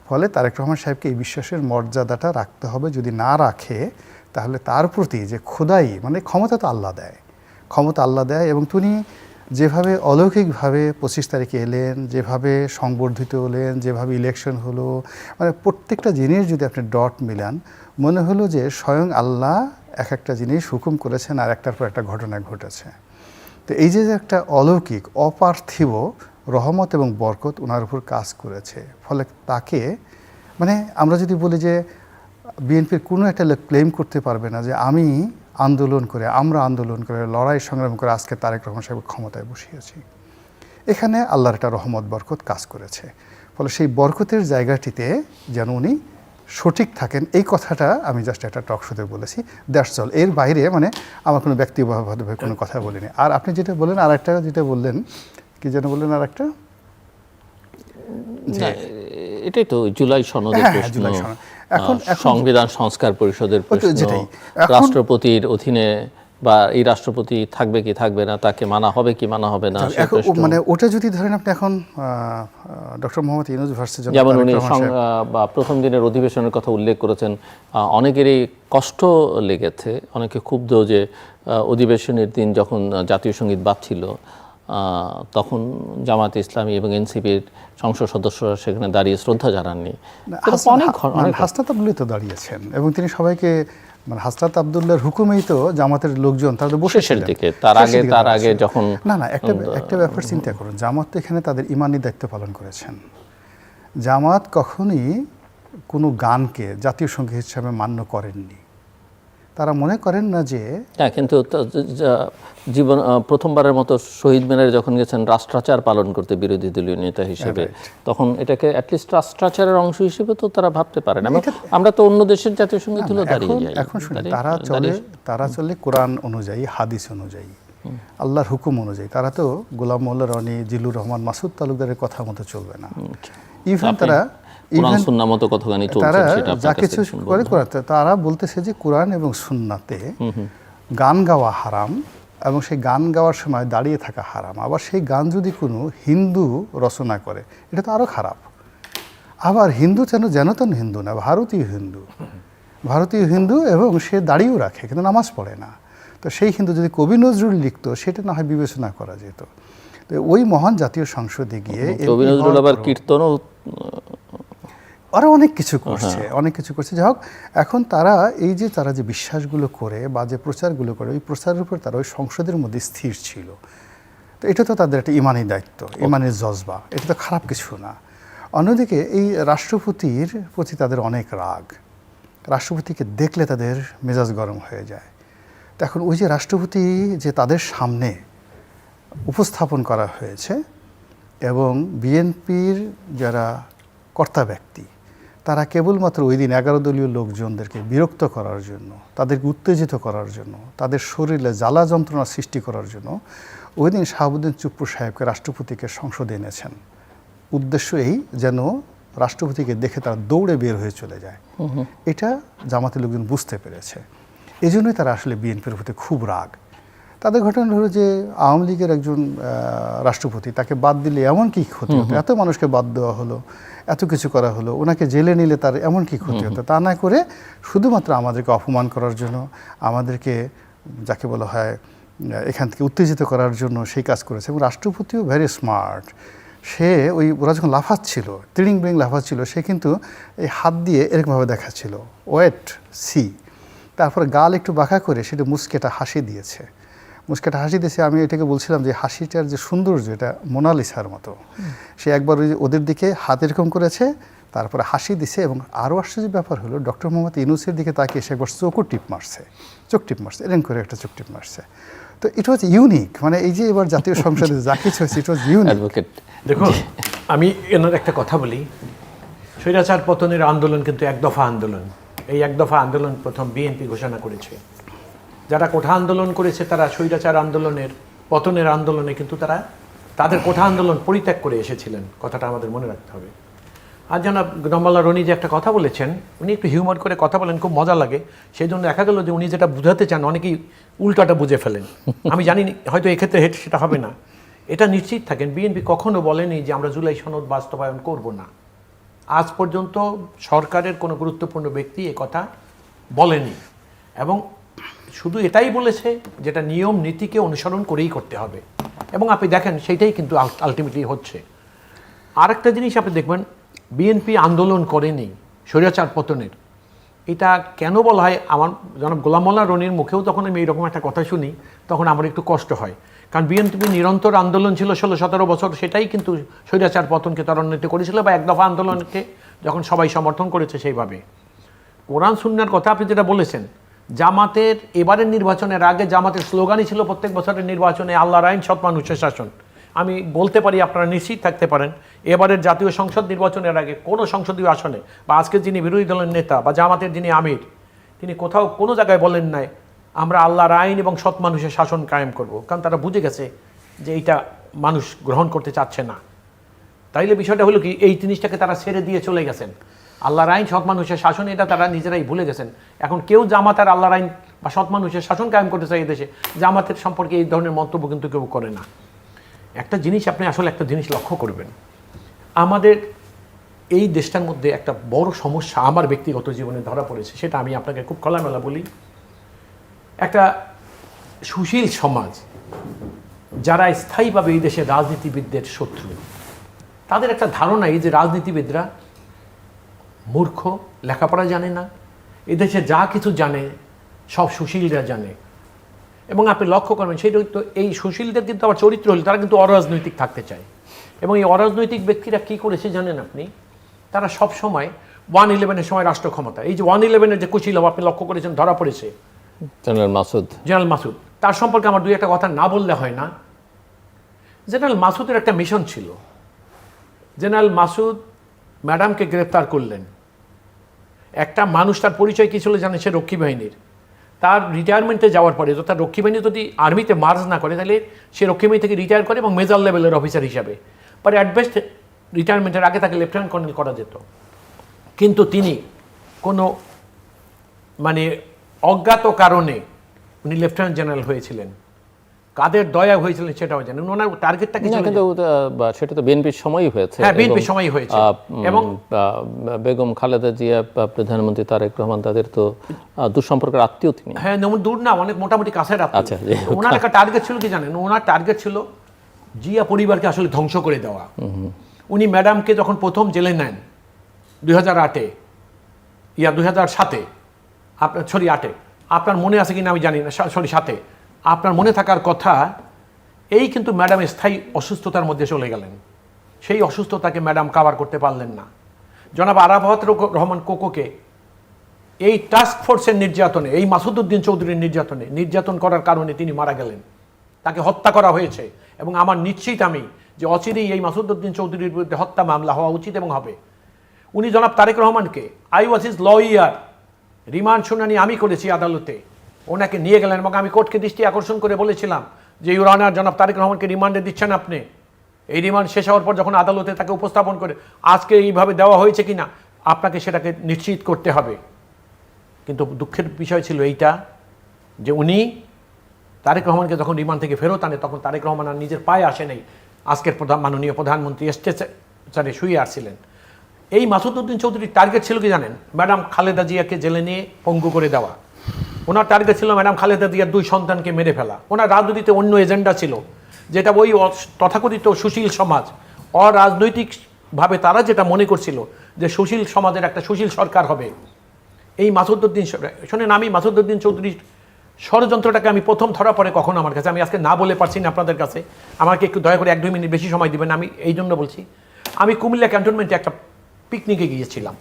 ফলে তারেক রহমান সাহেবকে এই বিশ্বাসের মর্যাদাটা রাখতে হবে। যদি না রাখে তাহলে তার প্রতি যে খোদাই, মানে ক্ষমতা তো আল্লাহ দেয়, ক্ষমতা আল্লাহ দেয়, এবং তিনি যেভাবে অলৌকিকভাবে 25 তারিখে এলেন, যেভাবে সংবর্ধিত হলেন, যেভাবে ইলেকশন হলো, মানে প্রত্যেকটা জিনিস যদি আপনি ডট মিলান, মনে হলো যে স্বয়ং আল্লাহ এক একটা জিনিস হুকুম করেছেন আর একটার পর একটা ঘটনা ঘটেছে। তো এই যে একটা অলৌকিক অপার্থিব রহমত এবং বরকত ওনার উপর কাজ করেছে। ফলে তাকে মানে আমরা যদি বলি যে বিএনপির কোনো একটা লোক ক্লেম করতে পারবে না যে আমি আন্দোলন করে, আমরা আন্দোলন করে, লড়াই সংগ্রাম করে আজকে তারেক রহমান সাহেব ক্ষমতায় বসিয়েছি। এখানে আল্লাহর একটা রহমত বরকত কাজ করেছে। ফলে সেই বরকতের জায়গাটিতে যেন উনি সঠিক থাকেন, এই কথাটা আমি জাস্ট একটা টক শোতে বলেছি, দ্যাটস অল। এর বাইরে মানে আমার কোনো ব্যক্তিগতভাবে কোনো কথা বলিনি। আর আপনি যেটা বললেন, আর একটা যেটা বললেন, কি যেন বললেন আর একটা, না, এটাই তো জুলাই সনদের হ্যাঁ, প্রশ্ন। জুলাই সনদ। এখন সংবিধান সংস্কার পরিষদের প্রশ্ন, যেটাই। রাষ্ট্রপতির অধীনে বা এই রাষ্ট্রপতি থাকবে কি থাকবে না, তাকে মানা হবে কি মানা হবে না, সেই এখন প্রশ্ন। মানে ওটা যদি ধরেন আপনি এখন ডক্টর মোহাম্মদ ইউনূস ভার্সেস যেমন উনি বা প্রথম দিনের অধিবেশনের কথা উল্লেখ করেছেন, অনেকেরই কষ্ট লেগেছে, অনেকে ক্ষুব্ধ যে অধিবেশনের দিন যখন জাতীয় সঙ্গীত বাজছিল তখন জামাত ইসলামী এবং এনসিপির সংসদ সদস্যরা সেখানে দাঁড়িয়ে শ্রদ্ধা জানাননি। হাসনাত আব্দুল্লাহ তো দাঁড়িয়েছেন এবং তিনি সবাইকে, মানে হাসনাত আব্দুল্লাহর হুকুমেই তো জামাতের লোকজন তাদের শেষের দিকে, তার আগে যখন না একটা ব্যাপার চিন্তা করুন, জামাত তো এখানে তাদের ইমানি দায়িত্ব পালন করেছেন। জামাত কখনই কোনো গানকে জাতীয় সঙ্গীত হিসাবে মান্য করেননি। তারা মনে করেন না যে, হ্যাঁ, কিন্তু জীবন প্রথমবারের মতো শহীদ মিনারে যখন গেছেন রাষ্ট্রাচার পালন করতে বিরোধী দলীয় নেতা হিসেবে, তখন এটাকে অ্যাটলিস্ট রাষ্ট্রাচারের অংশ হিসেবে তো তারা ভাবতে পারেন। আমরা তো অন্য দেশের জাতীয় সঙ্গীত হলো দাঁড়িয়ে যাই। এখন শুনি তারা চলে কোরআন অনুযায়ী, হাদিস অনুযায়ী, আল্লাহর হুকুম অনুযায়ী। তারা তো গোলাম মোল্লা রনি, জিল্লুর রহমান, মাসুদ তালুকদারের কথা মতো চলবে না। ইভেন তারা যা কিছু করে তারা বলতেছে যে কোরআন এবং সুন্নাতে গান গাওয়া হারাম, এবং সেই গান গাওয়ার সময় দাঁড়িয়ে থাকা হারাম। আবার সেই গান যদি কোনো হিন্দু রচনা করে, এটা তো আরও খারাপ। আবার হিন্দু যেন তেন হিন্দু না, ভারতীয় হিন্দু এবং সে দাঁড়িয়েও রাখে কিন্তু নামাজ পড়ে না। তো সেই হিন্দু যদি কবি নজরুল লিখতো, সেটা না হয় বিবেচনা করা যেত। তো ওই মহান জাতীয় সংসদে গিয়ে কবি নজরুল আবার কীর্তনও আরও অনেক কিছু করছে। যাই হোক, এখন তারা যে বিশ্বাসগুলো করে বা যে প্রচারগুলো করে, ওই প্রচারের উপর তারা ওই সংসদের মধ্যে স্থির ছিল। তো এটা তো তাদের একটা ইমানি দায়িত্ব, ইমানের জজবা, এটা তো খারাপ কিছু না। অন্যদিকে এই রাষ্ট্রপতির প্রতি তাদের অনেক রাগ, রাষ্ট্রপতিকে দেখলে তাদের মেজাজ গরম হয়ে যায়। তো এখন ওই যে রাষ্ট্রপতি যে তাদের সামনে উপস্থাপন করা হয়েছে, এবং বিএনপির যারা কর্তা ব্যক্তি, তারা কেবলমাত্র ওই দিন 11 দলীয় লোকজনদেরকে বিরক্ত করার জন্য, তাদেরকে উত্তেজিত করার জন্য, তাদের শরীরে জ্বালা যন্ত্রণা সৃষ্টি করার জন্য ওই দিন শাহাবুদ্দিন চুপ্পু সাহেবকে রাষ্ট্রপতিকে সংসদে এনেছেন। উদ্দেশ্য এই যেন রাষ্ট্রপতিকে দেখে তারা দৌড়ে বের হয়ে চলে যায়। এটা জামাতের লোকজন বুঝতে পেরেছে। এই জন্যই তারা আসলে বিএনপির প্রতি খুব রাগ। তাদের ঘটনা হলো যে আওয়ামী লীগের একজন রাষ্ট্রপতি, তাকে বাদ দিলে এমন কি ক্ষতি হতো, এত মানুষকে বাদ দেওয়া হলো, এত কিছু করা হলো, ওনাকে জেলে নিলে তার এমন কি ক্ষতি হতো, তা না করে শুধুমাত্র আমাদেরকে অপমান করার জন্য, আমাদেরকে যাকে বলা হয় এখান থেকে উত্তেজিত করার জন্য সেই কাজ করেছে। এবং রাষ্ট্রপতিও ভেরি স্মার্ট। সে ওরা যখন লাফাচ্ছিল, তিড়িং বিড়িং লাফাচ্ছিল, সে কিন্তু এই হাত দিয়ে এরকমভাবে দেখাচ্ছিল, ওয়েট সি, তারপরে গাল একটু বাঁকা করে সেটা মুস্কেটা হাসি দিয়েছে। আমি এটাকে বলছিলাম যে হাসিটার যে সৌন্দর্য, এটা মোনালিসার মতো। সে একবার ওদের দিকে হাত এরকম করেছে, তারপরে হাসি দিছে। এবং আরও আশ্চর্য ব্যাপার হলো, ডক্টর মোহাম্মদ ইউনূসের দিকে তাকিয়ে সে একবার চোখ টিপ মারছে, এরকম করে একটা চোখ টিপ মারছে। তো ইট ওয়াজ ইউনিক। মানে এই যে এবার জাতীয় সংসদে যা কিছু হয়েছে, ইট ওয়াজ ইউনিক। দেখুন, আমি এনার একটা কথা বলি, স্বৈরাচার পতনের আন্দোলন কিন্তু এক দফা আন্দোলন। এই এক দফা আন্দোলন প্রথম বিএনপি ঘোষণা করেছে। যারা কোঠা আন্দোলন করেছে তারা স্বৈরাচার আন্দোলনের, পতনের আন্দোলনে কিন্তু তারা তাদের কোঠা আন্দোলন পরিত্যাগ করে এসেছিলেন, কথাটা আমাদের মনে রাখতে হবে। আর জনাব গোলাম রনি যে একটা কথা বলেছেন, উনি একটু হিউমার করে কথা বলেন, খুব মজা লাগে। সেই জন্য দেখা গেল যে উনি যেটা বুঝাতে চান অনেকেই উল্টাটা বুঝে ফেলেন। আমি জানি হয়তো এক্ষেত্রে সেটা হবে না। এটা নিশ্চিত থাকেন, বিএনপি কখনো বলেনি যে আমরা জুলাই সনদ বাস্তবায়ন করব না। আজ পর্যন্ত সরকারের কোনো গুরুত্বপূর্ণ ব্যক্তি কথা বলেনি, এবং শুধু এটাই বলেছে যেটা নিয়ম নীতিকে অনুসরণ করেই করতে হবে। এবং আপনি দেখেন সেইটাই কিন্তু আলটিমেটলি হচ্ছে। আর একটা জিনিস আপনি দেখবেন, বিএনপি আন্দোলন করেনি স্বৈরাচার পতনের। এটা কেন বলা হয়, আমার জনাব গোলাম মোল্লা রনির মুখেও তখন আমি এইরকম একটা কথা শুনি, তখন আমার একটু কষ্ট হয়। কারণ বিএনপি নিরন্তর আন্দোলন ছিল 16-17 বছর, সেটাই কিন্তু স্বৈরাচার পতনকে ত্বরান্বিত করেছিল, বা এক দফা আন্দোলনকে যখন সবাই সমর্থন করেছে সেইভাবে। কোরআন সুন্নাহর কথা আপনি যেটা বলেছেন, জামাতের এবারের নির্বাচনের আগে জামাতের স্লোগানই ছিল প্রত্যেক বছরের নির্বাচনে আল্লাহর আইন, সৎ মানুষের শাসন। আমি বলতে পারি, আপনারা নিশ্চিত থাকতে পারেন, এবারের জাতীয় সংসদ নির্বাচনের আগে কোনো সংসদীয় আসনে বা আজকে যিনি বিরোধী দলের নেতা বা জামাতের যিনি আমির, তিনি কোথাও কোনো জায়গায় বলেন নাই আমরা আল্লাহর আইন এবং সৎ মানুষের শাসন কায়েম করব, কারণ তারা বুঝে গেছে যে এইটা মানুষ গ্রহণ করতে চাচ্ছে না। তাইলে বিষয়টা হলো কি, এই জিনিসটাকে তারা ছেড়ে দিয়ে চলে গেছেন। আল্লাহর আইন সৎ মানুষের শাসন এটা তারা নিজেরাই ভুলে গেছেন। এখন কেউ জামাত আর আল্লাহর আইন বা সৎ মানুষের শাসন কায়েম করতে চাই দেশে, জামাতের সম্পর্কে এই ধরনের মন্তব্য কিন্তু কেউ করে না। একটা জিনিস আপনি আসলে একটা জিনিস লক্ষ্য করবেন, আমাদের এই দেশটার মধ্যে একটা বড় সমস্যা আমার ব্যক্তিগত জীবনে ধরা পড়েছে, সেটা আমি আপনাকে খুব খোলামেলা বলি। একটা সুশীল সমাজ যারা স্থায়ীভাবে এই দেশের রাজনীতিবিদদের শত্রু, তাদের একটা ধারণা এই যে রাজনীতিবিদরা মূর্খ, লেখাপড়া জানে না, এদেশে যা কিছু জানে সব সুশীলরা জানে। এবং আপনি লক্ষ্য করবেন সেটা তো এই সুশীলদের কিন্তু আবার চরিত্র হল তারা কিন্তু অরাজনৈতিক থাকতে চায়। এবং এই অরাজনৈতিক ব্যক্তিরা কি করেছে জানেন আপনি, তারা সব সময় 1/11 সময় রাষ্ট্র ক্ষমতা, এই যে 1/11 যে কুশীলভ আপনি লক্ষ্য করেছেন ধরা পড়েছে জেনারেল মাসুদ, তার সম্পর্কে আমার দুই একটা কথা না বললে হয় না। জেনারেল মাসুদের একটা মিশন ছিল। জেনারেল মাসুদ ম্যাডামকে গ্রেফতার করলেন। একটা মানুষ, তার পরিচয় কী ছিল জানেন, সে রক্ষী বাহিনীর। তার রিটায়ারমেন্টে যাওয়ার পরে, তার রক্ষী বাহিনী যদি আর্মিতে মার্জ না করে তাহলে সে রক্ষী বাহিনী থেকে রিটায়ার করে এবং মেজর লেভেলের অফিসার হিসাবে, পরে অ্যাটবেস্ট রিটায়ারমেন্টের আগে তাকে লেফটেন্যান্ট কর্নেল করা যেত। কিন্তু তিনি কোনো মানে অজ্ঞাত কারণে উনি লেফটেন্যান্ট জেনারেল হয়েছিলেন। কাদের দয়া হয়েছিলেন সেটাও জানেন। ওনার টার্গেটটা কি ছিল? কিন্তু সেটা তো বিএনপির সময়ই হয়েছে। হ্যাঁ, বিএনপির সময়ই হয়েছে। এবং বেগম খালেদা জিয়া, প্রধানমন্ত্রী তারেক রহমান, তাদের তো দুঃসম্পর্কের আত্মীয় তিনি। হ্যাঁ, দূর না, অনেক মোটামুটি কাছের আত্মীয়। আচ্ছা, ওনার একটা টার্গেট ছিল কি জানেন, ওনার টার্গেট ছিল জিয়া পরিবারকে আসলে ধ্বংস করে দেওয়া। উনি ম্যাডামকে যখন প্রথম জেলে নেন 2008-এ 2007-এ, আপনার 8-এ, আপনার মনে আছে কিনা আমি জানি না, 7-এ আপনার মনে থাকার কথা, এই কিন্তু ম্যাডাম স্থায়ী অসুস্থতার মধ্যে চলে গেলেন। সেই অসুস্থতাকে ম্যাডাম কাভার করতে পারলেন না। জনাব আরাফাত রহমান কোকোকে এই টাস্ক ফোর্সের নির্যাতনে, এই মাসুদউদ্দিন চৌধুরীর নির্যাতন করার কারণে তিনি মারা গেলেন, তাকে হত্যা করা হয়েছে। এবং আমার নিশ্চিত আমি যে অচিরেই এই মাসুদউদ্দিন চৌধুরীর বিরুদ্ধে হত্যা মামলা হওয়া উচিত এবং হবে। উনি জনাব তারেক রহমানকে, I was his lawyer, remand শুনানি আমি করেছি আদালতে, ওনাকে নিয়ে গেলেন এবং আমি কোর্টকে দৃষ্টি আকর্ষণ করে বলেছিলাম যে ইউর অনার, জনাব তারেক রহমানকে রিমান্ডে দিচ্ছেন আপনি। এই রিমান্ড শেষ হওয়ার পর যখন আদালতে তাকে উপস্থাপন করে আজকে এইভাবে দেওয়া হয়েছে কিনা আপনাকে সেটাকে নিশ্চিত করতে হবে। কিন্তু দুঃখের বিষয় ছিল এইটা যে উনি তারেক রহমানকে যখন রিমান্ড থেকে ফেরত আনে তখন তারেক রহমান আর নিজের পায়ে আসে নাই, আজকের মাননীয় প্রধানমন্ত্রী স্ট্রেচারে শুয়ে আসছিলেন। এই মাসুদউদ্দিন চৌধুরীর টার্গেট ছিল কি জানেন, ম্যাডাম খালেদা জিয়াকে জেলে নিয়ে পঙ্গু করে দেওয়া। ওনার টার্গেট ছিল ম্যাডাম খালেদা জিয়ার 2 সন্তানকে মেরে ফেলা। ওনার রাজনীতিতে অন্য এজেন্ডা ছিল, যেটা ওই তথাকথিত সুশীল সমাজ অরাজনৈতিকভাবে তারা যেটা মনে করছিল যে সুশীল সমাজের একটা সুশীল সরকার হবে। এই মাসুদউদ্দিন, শোনেন, আমি মাসুদউদ্দিন চৌধুরীর ষড়যন্ত্রটাকে আমি প্রথম ধরা পড়ে কখন আমার কাছে, আমি আজকে না বলে পারছি না আপনাদের কাছে, আমাকে একটু দয়া করে 1-2 মিনিট বেশি সময় দিবেন। আমি এই জন্য বলছি, আমি কুমিল্লা ক্যান্টনমেন্টে একটা পিকনিকে গিয়েছিলাম।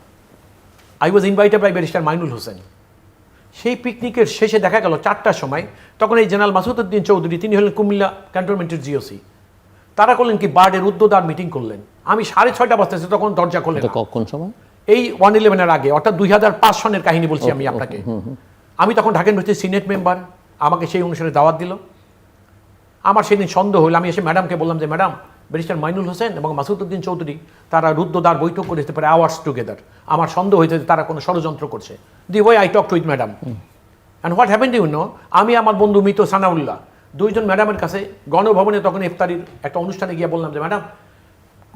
I was invited by barrister Mainul Hossain. সেই পিকনিকের শেষে দেখা গেল 4টার সময়, তখন এই জেনারেল মাসুদউদ্দিন চৌধুরী, তিনি হলেন কুমিল্লা ক্যান্টনমেন্টের জিওসি, তারা করলেন কি বার্ডের উদ্যোদার মিটিং করলেন। আমি 6:30 বাজতেছে তখন দরজা খোলেন। কোন সময়? এই 1/11-এর আগে, অর্থাৎ 2005 সনের কাহিনী বলছি আমি আপনাকে। আমি তখন ঢাকা ইউনিভার্সিটির সিনেট মেম্বার, আমাকে সেই অনুসারে দাওয়াত দিল। আমার সেদিন সন্দেহ হলো, আমি এসে ম্যাডামকে বললাম যে ম্যাডাম, ব্যারিস্টার মাইনুল হোসেন এবং মাসুদউদ্দিন চৌধুরী তারা রুদ্ধদ্বার বৈঠক করে যেতে পারে আওয়ার্স টুগেদার। আমার সন্দেহ হয়েছে যে তারা কোনো ষড়যন্ত্র করছে। The way I talk with madam and what happened you know, আমি আমার বন্ধু মিত সানাউল্লাহ 2 জন ম্যাডামের কাছে গণভবনে তখন ইফতারির একটা অনুষ্ঠানে গিয়ে বললাম যে ম্যাডাম,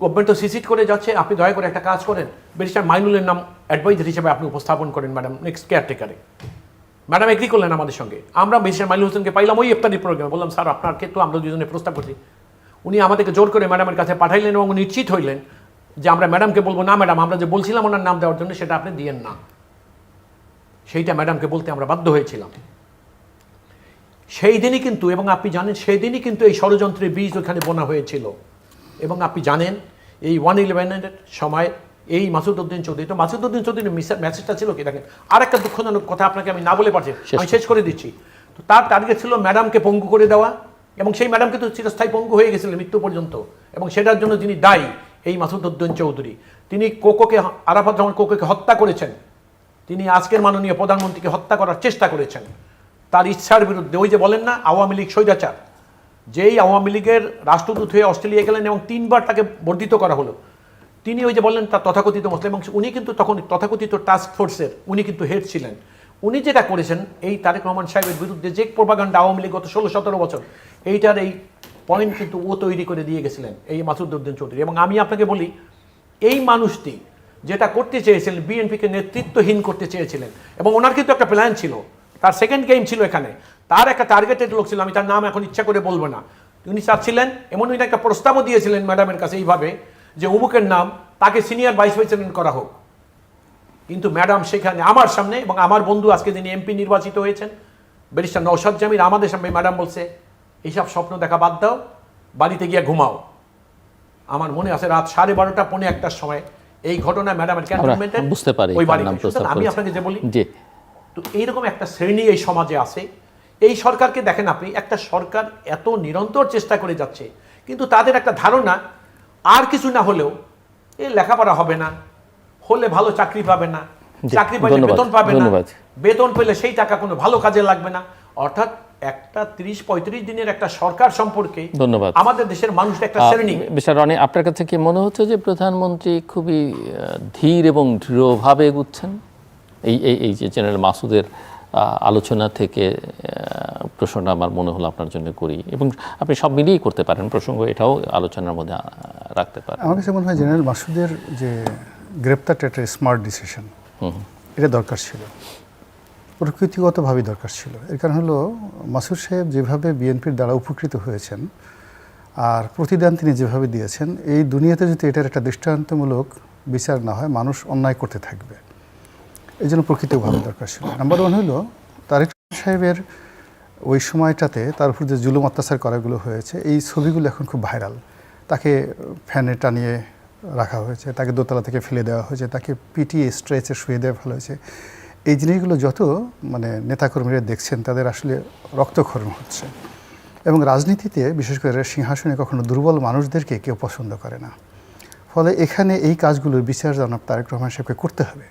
গভর্নমেন্ট তো সিসিট করে যাচ্ছে, আপনি দয়া করে একটা কাজ করেন, ব্যারিস্টার মাইনুলের নাম অ্যাডভাইজার হিসেবে আপনি উপস্থাপন করেন ম্যাডাম নেক্সট কেয়ারটেকারে। ম্যাডাম এগ্রি করলেন আমাদের সঙ্গে। আমরা ব্যারিস্টার মাইনুল হোসেনকে পাইলাম ওই ইফতারির প্রোগ্রামে। বললাম স্যার, আপনার ক্ষেত্রে আমরা 2 জনে প্রস্তাব করছি। উনি আমাদেরকে জোর করে ম্যাডামের কাছে পাঠাইলেন এবং নিশ্চিত হইলেন যে আমরা ম্যাডামকে বলবো না ম্যাডাম, আমরা যে বলছিলাম ওনার নাম দেওয়ার জন্য সেটা আপনি দিয়েন না। সেইটা ম্যাডামকে বলতে আমরা বাধ্য হয়েছিলাম সেই দিনই কিন্তু। এবং আপনি জানেন সেই দিনই কিন্তু এই ষড়যন্ত্রের বীজ ওখানে বোনা হয়েছিল। এবং আপনি জানেন এই 1/11-এর সময় এই মাসুদউদ্দিন চৌধুরী, তো মাসুদউদ্দিন চৌধুরীর মেসেজটা ছিল কি দেখেন, আর একটা দুঃখজনক কথা আপনাকে আমি না বলে পারছি, আমি শেষ করে দিচ্ছি। তো তার টার্গেট ছিল ম্যাডামকে পঙ্গু করে দেওয়া এবং সেই ম্যাডাম কিন্তু চিরস্থায়ী পঙ্গু হয়ে গেছিলেন মৃত্যু পর্যন্ত, এবং সেটার জন্য যিনি দায়ী এই মাসুদ উদ্দিন চৌধুরী। তিনি আরাফাত রহমান কোকোকে হত্যা করেছেন, তিনি আজকের মাননীয় প্রধানমন্ত্রীকে হত্যা করার চেষ্টা করেছেন তার ইচ্ছার বিরুদ্ধে। ওই যে বলেন না আওয়ামী লীগ স্বৈরাচার, যেই আওয়ামী লীগের রাষ্ট্রদূত হয়ে অস্ট্রেলিয়া গেলেন এবং 3 বার তাকে বর্ধিত করা হলো, তিনি ওই যে বললেন তার তথাকথিত মুসলিম, এবং উনি কিন্তু তখন তথাকথিত টাস্ক ফোর্সের উনি কিন্তু হেড ছিলেন। উনি যেটা করেছেন এই তারেক রহমান সাহেবের বিরুদ্ধে যে প্রোপাগান্ডা আওয়ামী লীগ গত 16-17 বছর, এইটার এই পয়েন্ট কিন্তু ও তৈরি করে দিয়ে গেছিলেন এই মাসুদ উদ্দিন চৌধুরী। এবং আমি আপনাকে বলি, এই মানুষটি যেটা করতে চেয়েছিলেন, বিএনপিকে নেতৃত্বহীন করতে চেয়েছিলেন, এবং ওনার কিন্তু একটা প্ল্যান ছিল, তার সেকেন্ড গেম ছিল এখানে, তার একটা টার্গেটেড লোক ছিল, আমি তার নাম এখন ইচ্ছা করে বলবো না। উনি চাচ্ছিলেন, এমন উনি একটা প্রস্তাবও দিয়েছিলেন ম্যাডামের কাছে এইভাবে যে অমুকের নাম, তাকে সিনিয়র ভাইস প্রেসিডেন্ট করা হোক। কিন্তু ম্যাডাম সেখানে আমার সামনে, এবং আমার বন্ধু আজকে যিনি এমপি নির্বাচিত হয়েছেন ব্যারিস্টার নওশাদ জামিল, আমাদের সামনে ম্যাডাম বলছে এইসব স্বপ্ন দেখা বাদ দাও, বাড়িতে গিয়ে ঘুমাও। আমার মনে আছে রাত 12:30 পৌনে 1টার সময় এই ঘটনা ম্যাডামের ক্যান্টনমেন্টে বুঝতে পারি ওই বাড়িতে। আমি আপনাকে যে বলি, তো এইরকম একটা শ্রেণী এই সমাজে আছে। এই সরকারকে দেখেন আপনি, একটা সরকার এত নিরন্তর চেষ্টা করে যাচ্ছে, কিন্তু তাদের একটা ধারণা আর কিছু না হলেও এ লেখাপড়া হবে না, হলে ভালো চাকরি পাবে না, চাকরি পাইলে বেতন পাবে না, বেতন পেলে সেই টাকা কোনো ভালো কাজে লাগবে না। অর্থাৎ একটা 30-35 দিনের একটা সরকার সম্পর্কে ধন্যবাদ আমাদের দেশের মানুষের একটা শ্রেণী। মিস্টার রনি, আপনার কাছে কি মনে হচ্ছে যে প্রধানমন্ত্রী খুবই ধীর এবং দৃঢ়ভাবে এগুচ্ছেন? এই যে জেনারেল মাসুদের আলোচনা থেকে প্রশ্নটা আমার মনে হলো আপনার জন্য করি, এবং আপনি সব মিলিয়েই করতে পারেন প্রসঙ্গ, এটাও আলোচনার মধ্যে রাখতে পারেন। আমার কাছে মনে হয় জেনারেল মাসুদের যে গ্রেপ্তারটা একটা স্মার্ট ডিসিশন, এটা দরকার ছিল, প্রকৃতিগতভাবেই দরকার ছিল। এর কারণ হলো মাসুদ সাহেব যেভাবে বিএনপির দ্বারা উপকৃত হয়েছেন আর প্রতিদান তিনি যেভাবে দিয়েছেন, এই দুনিয়াতে যদি এটার একটা দৃষ্টান্তমূলক বিচার না হয়, মানুষ অন্যায় করতে থাকবে। এই জন্য প্রকৃতভাবে দরকার ছিল। নাম্বার 1 হলো তারেক সাহেবের ওই সময়টাতে তার উপর যে জুলুম অত্যাচার করাগুলো হয়েছে, এই ছবিগুলো এখন খুব ভাইরাল। তাকে ফ্যানে টানিয়ে রাখা হয়েছে, তাকে দোতলা থেকে ফেলে দেওয়া হয়েছে, তাকে পিটিয়ে স্ট্রেচে শুয়ে দেওয়া ফেলা হয়েছে। এই জিনিসগুলো যত নেতাকর্মীরা দেখছেন, তাদের আসলে রক্তক্ষরণ হচ্ছে। এবং রাজনীতিতে বিশেষ করে সিংহাসনে কখনো দুর্বল মানুষদেরকে কেউ পছন্দ করে না। ফলে এখানে এই কাজগুলোর বিচার জনাব তারেক রহমান সাহেবকে করতে হবে,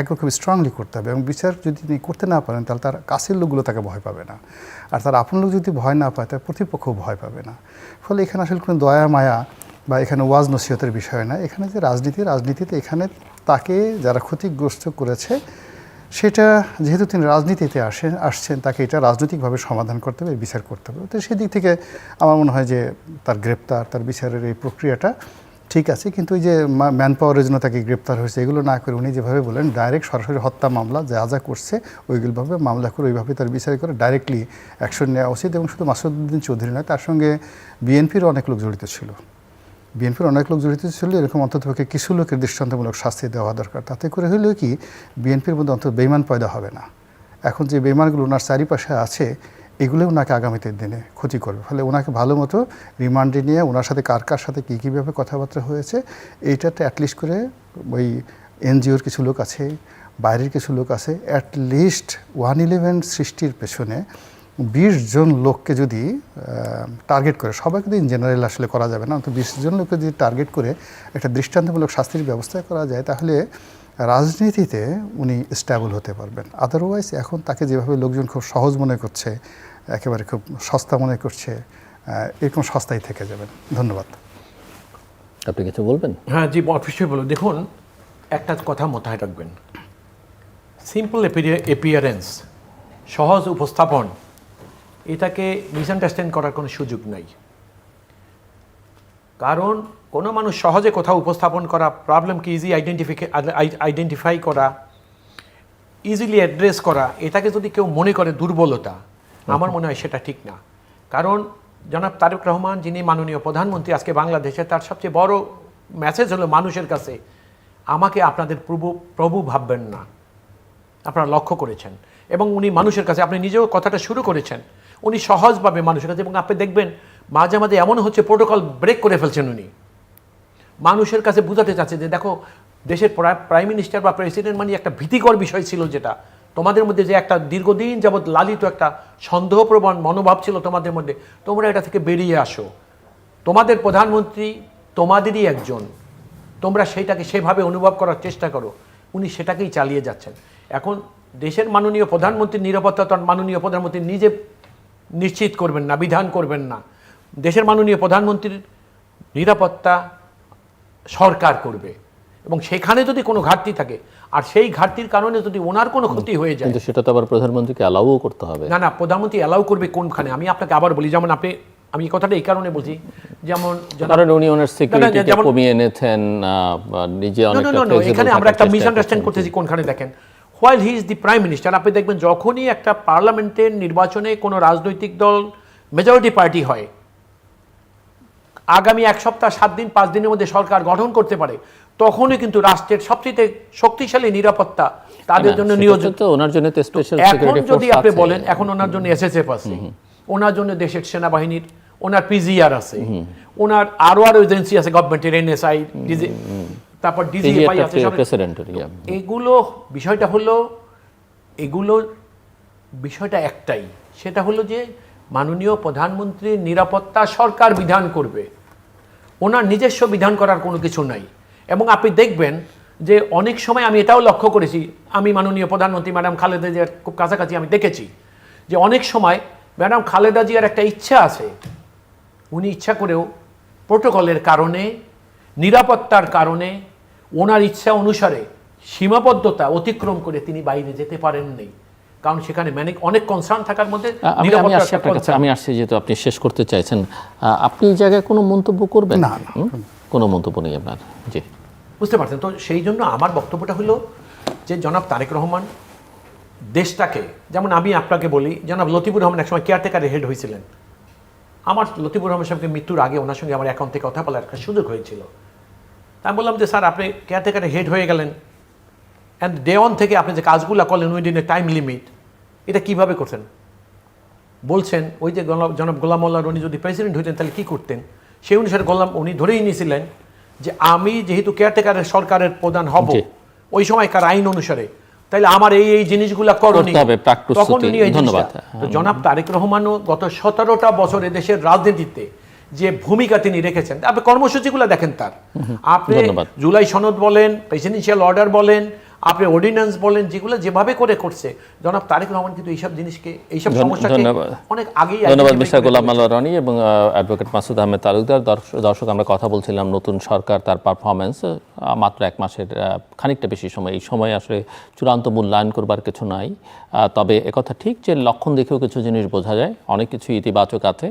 একবার খুব স্ট্রংলি করতে হবে। এবং বিচার যদি তিনি করতে না পারেন, তাহলে তার কাছের লোকগুলো তাকে ভয় পাবে না, আর তার আপন লোক যদি ভয় না পায়, তার প্রতিপক্ষও ভয় পাবে না। ফলে এখানে আসলে কোনো দয়া মায়া বা এখানে ওয়াজ নসিহতের বিষয় না। এখানে যে রাজনীতিতে এখানে তাকে যারা ক্ষতিগ্রস্ত করেছে, সেটা যেহেতু তিনি রাজনীতিতে আসছেন, তাকে এটা রাজনৈতিকভাবে সমাধান করতে হবে, বিচার করতে হবে। তো সেদিক থেকে আমার মনে হয় যে তার গ্রেপ্তার, তার বিচারের এই প্রক্রিয়াটা ঠিক আছে। কিন্তু ওই যে ম্যান পাওয়ারের জন্য তাকে গ্রেপ্তার হয়েছে, এগুলো না করে উনি যেভাবে বলেন ডাইরেক্ট সরাসরি হত্যা মামলা যা করছে ওইগুলোভাবে মামলা করে ওইভাবে তার বিচার করে ডাইরেক্টলি অ্যাকশন নেওয়া উচিত। এবং শুধু মাসুদ উদ্দিন চৌধুরী নয়, তার সঙ্গে বিএনপির অনেক লোক জড়িত ছিল, এরকম অন্ততপক্ষে কিছু লোকের দৃষ্টান্তমূলক শাস্তি দেওয়া দরকার। তাতে করে হলেও কি বিএনপির মধ্যে অন্তত বেইমান পয়দা হবে না। এখন যে বেইমানগুলো ওনার চারিপাশে আছে, এগুলো ওনাকে আগামীতে দিনে ক্ষতি করবে। ফলে ওনাকে ভালো মতো রিমান্ডে নিয়ে ওনার সাথে কার সাথে কীভাবে কথাবার্তা হয়েছে, এইটাতে অ্যাটলিস্ট করে ওই এনজিওর কিছু লোক আছে, বাইরের কিছু লোক আছে, অ্যাটলিস্ট 111 সৃষ্টির পেছনে 20 জন লোককে যদি টার্গেট করে, সবাইকে তো ইন জেনারেল আসলে করা যাবে না, তো 20 জন লোককে যদি টার্গেট করে একটা দৃষ্টান্তমূলক শাস্তির ব্যবস্থা করা যায়, তাহলে রাজনীতিতে উনি স্ট্যাবল হতে পারবেন। আদারওয়াইজ এখন তাকে যেভাবে লোকজন খুব সহজ মনে করছে, একেবারে খুব সস্তা মনে করছে, এরকম সস্তায় থেকে যাবেন। ধন্যবাদ। আপনি কিছু বলবেন? হ্যাঁ জি, অফিসিয়াল বলুন। দেখুন, একটা কথা মাথায় রাখবেন, সিম্পল অ্যাপিয়ারেন্স, সহজ উপস্থাপন, এটাকে মিসআন্ডারস্ট্যান্ড করার কোনো সুযোগ নাই। কারণ কোনো মানুষ সহজে কোথাও উপস্থাপন করা, প্রবলেমকে ইজি আইডেন্টিফাই করা, ইজিলি অ্যাড্রেস করা, এটাকে যদি কেউ মনে করে দুর্বলতা, আমার মনে হয় সেটা ঠিক না। কারণ জনাব তারেক রহমান, যিনি মাননীয় প্রধানমন্ত্রী আজকে বাংলাদেশে, তার সবচেয়ে বড় মেসেজ হলো মানুষের কাছে, আমাকে আপনাদের প্রভু ভাববেন না। আপনারা লক্ষ্য করেছেন, এবং উনি মানুষের কাছে, আপনি নিজেও কথাটা শুরু করেছেন, উনি সহজভাবে মানুষের কাছে, এবং আপনি দেখবেন মাঝে মাঝে এমন হচ্ছে প্রোটোকল ব্রেক করে ফেলছেন উনি, মানুষের কাছে বোঝাতে চাচ্ছে যে দেখো, দেশের প্রাইম মিনিস্টার বা প্রেসিডেন্ট মানে একটা ভীতিকর বিষয় ছিল, যেটা তোমাদের মধ্যে যে একটা দীর্ঘদিন যাবৎ লালিত একটা সন্দেহপ্রবণ মনোভাব ছিল তোমাদের মধ্যে, তোমরা এটা থেকে বেরিয়ে আসো। তোমাদের প্রধানমন্ত্রী তোমাদেরই একজন, তোমরা সেইটাকে সেভাবে অনুভব করার চেষ্টা করো। উনি সেটাকেই চালিয়ে যাচ্ছেন। এখন দেশের মাননীয় প্রধানমন্ত্রীর নিরাপত্তা তো মাননীয় প্রধানমন্ত্রী নিজে নিশ্চিত করবেন না, বিধান করবেন না। দেশের মাননীয় প্রধানমন্ত্রীর নিরাপত্তা সরকার করবে, এবং সেখানে যদি কোনো ঘাটতি থাকে আর সেই ঘাটতির কারণে যদি ওনার কোনো ক্ষতি হয়ে যায়, কিন্তু সেটা তো আবার প্রধানমন্ত্রীকে অ্যালাউও করতে হবে। না না, প্রধানমন্ত্রী অ্যালাউ করবে কোনখানে? আমি আপনাকে আবার বলি, যেমন আমি এই কথাটা এই কারণে বলছি, যেমন কারণ উনি ওনার সিকিউরিটিকে কমিয়ে এনেছেন, নিজে অনেকটা ফ্লেক্সিবল এখানে আমরা একটা মিসআন্ডারস্ট্যান্ড করতেছি কোনখানে। দেখেন, while he is the prime minister, আপনি দেখবেন যখনই একটা পার্লামেন্টের নির্বাচনে কোনো রাজনৈতিক দল মেজরিটি পার্টি হয়, আগামী 1 সপ্তাহ 7 দিন 5 দিনের মধ্যে সরকার গঠন করতে পারে, তখনই কিন্তু রাষ্ট্রের সবচেয়ে শক্তিশালী নিরাপত্তা তাদের জন্য নিয়োজিত। তো ওনার জন্য তো স্পেশাল এখন সিকিউরিটি যদি ফোর্স আপনি আছে। বলেন, এখন ওনার জন্য এসএসএফ আছে, ওনার জন্য দেশের সেনাবাহিনীর, ওনার পিজিআর আছে, ওনার আরো এজেন্সি আছে গভর্নমেন্টের, এনএসআই, তারপর ডিজিএফআই আছে। এগুলো বিষয়টা একটাই, সেটা হলো যে মাননীয় প্রধানমন্ত্রীর নিরাপত্তা সরকার বিধান করবে, ওনার নিজস্ব বিধান করার কোনো কিছু নাই। এবং আপনি দেখবেন যে অনেক সময় আমি এটাও লক্ষ্য করেছি, আমি মাননীয় প্রধানমন্ত্রী ম্যাডাম খালেদা জিয়ার খুব কাছাকাছি আমি দেখেছি যে অনেক সময় ম্যাডাম খালেদা জিয়ার একটা ইচ্ছা আছে, উনি ইচ্ছা করেও প্রোটোকলের কারণে, নিরাপত্তার কারণে, ওনার ইচ্ছা অনুসারে সীমাবদ্ধতা অতিক্রম করে তিনি বাইরে যেতে পারেননি, কারণ সেখানে অনেক কনসার্ন থাকার মধ্যে আমি আসছি, যেহেতু আপনি শেষ করতে চাইছেন, আপনি এই জায়গায় কোনো মন্তব্য করবেন? না, কোনো মন্তব্য নেই আপনার? জি, বুঝতে পারছেন। তো সেই জন্য আমার বক্তব্যটা হলো যে জনাব তারেক রহমান দেশটাকে, যেমন আমি আপনাকে বলি, জনাব লতিফুর রহমান একসময় কেয়ারটেকারের হেড হয়েছিলেন। আমার লতিফুর রহমান সাহেবকে মৃত্যুর আগে ওনার সঙ্গে আমার অ্যাকাউন্ট থেকে কথা বলার একটা সুযোগ হয়েছিল। আমি বললাম যে স্যার, আপনি কেয়ারটেকারের হেড হয়ে গেলেন, অ্যান্ড ডে ওয়ান থেকে আপনি যে কাজগুলো করলেন উইদিন এ টাইম লিমিট, এটা কিভাবে করছেন? বলছেন ওই যে জনাব গোলাম মোল্লা উনি যদি প্রেসিডেন্ট হইতেন তাহলে কি করতেন? সেই অনুসারে উনি ধরেই নিয়েছিলেন যে আমি যেহেতু কেয়ারটেকারের সরকারের প্রধান হব ওই সময়কার আইন অনুসারে, তাইলে আমার এই জিনিসগুলো করণীয়। তখন উনি এই জিনিসটা, তো জনাব তারেক রহমানও গত 17টা বছর দেশের রাজনীতিতে যে ভূমিকা তিনি রেখেছেন, আপনি কর্মসূচিগুলো দেখেন তার, আপনি জুলাই সনদ বলেন, প্রেসিডেন্সিয়াল অর্ডার বলেন, আপনি অর্ডিন্যান্স বলেন, যেগুলো যেভাবে করছে জনাব তারেক রহমান কিন্তু এইসব জিনিসকে, এইসব সমস্যাকে অনেক আগেই। ধন্যবাদ মিস্টার গোলাম মোল্লা রনি এবং অ্যাডভোকেট মাসুদ আহমেদ তালুকদার। দর্শক, আমরা কথা বলছিলাম নতুন সরকার, তার পারফরমেন্স, মাত্র 1 মাসের খানিকটা বেশি সময়, এই সময় আসলে চূড়ান্ত মূল্যায়ন করবার কিছু নাই। তবে একথা ঠিক যে লক্ষণ দেখেও কিছু জিনিস বোঝা যায়, অনেক কিছু ইতিবাচক আছে,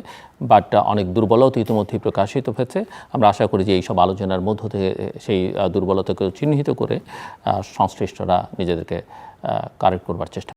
বাট অনেক দুর্বলতা ইতিমধ্যেই প্রকাশিত হয়েছে। আমরা আশা করি যে এইসব আলোচনার মধ্য থেকে সেই দুর্বলতাকে চিহ্নিত করে সংশ্লিষ্টরা নিজেদেরকে কারেক্ট করবার চেষ্টা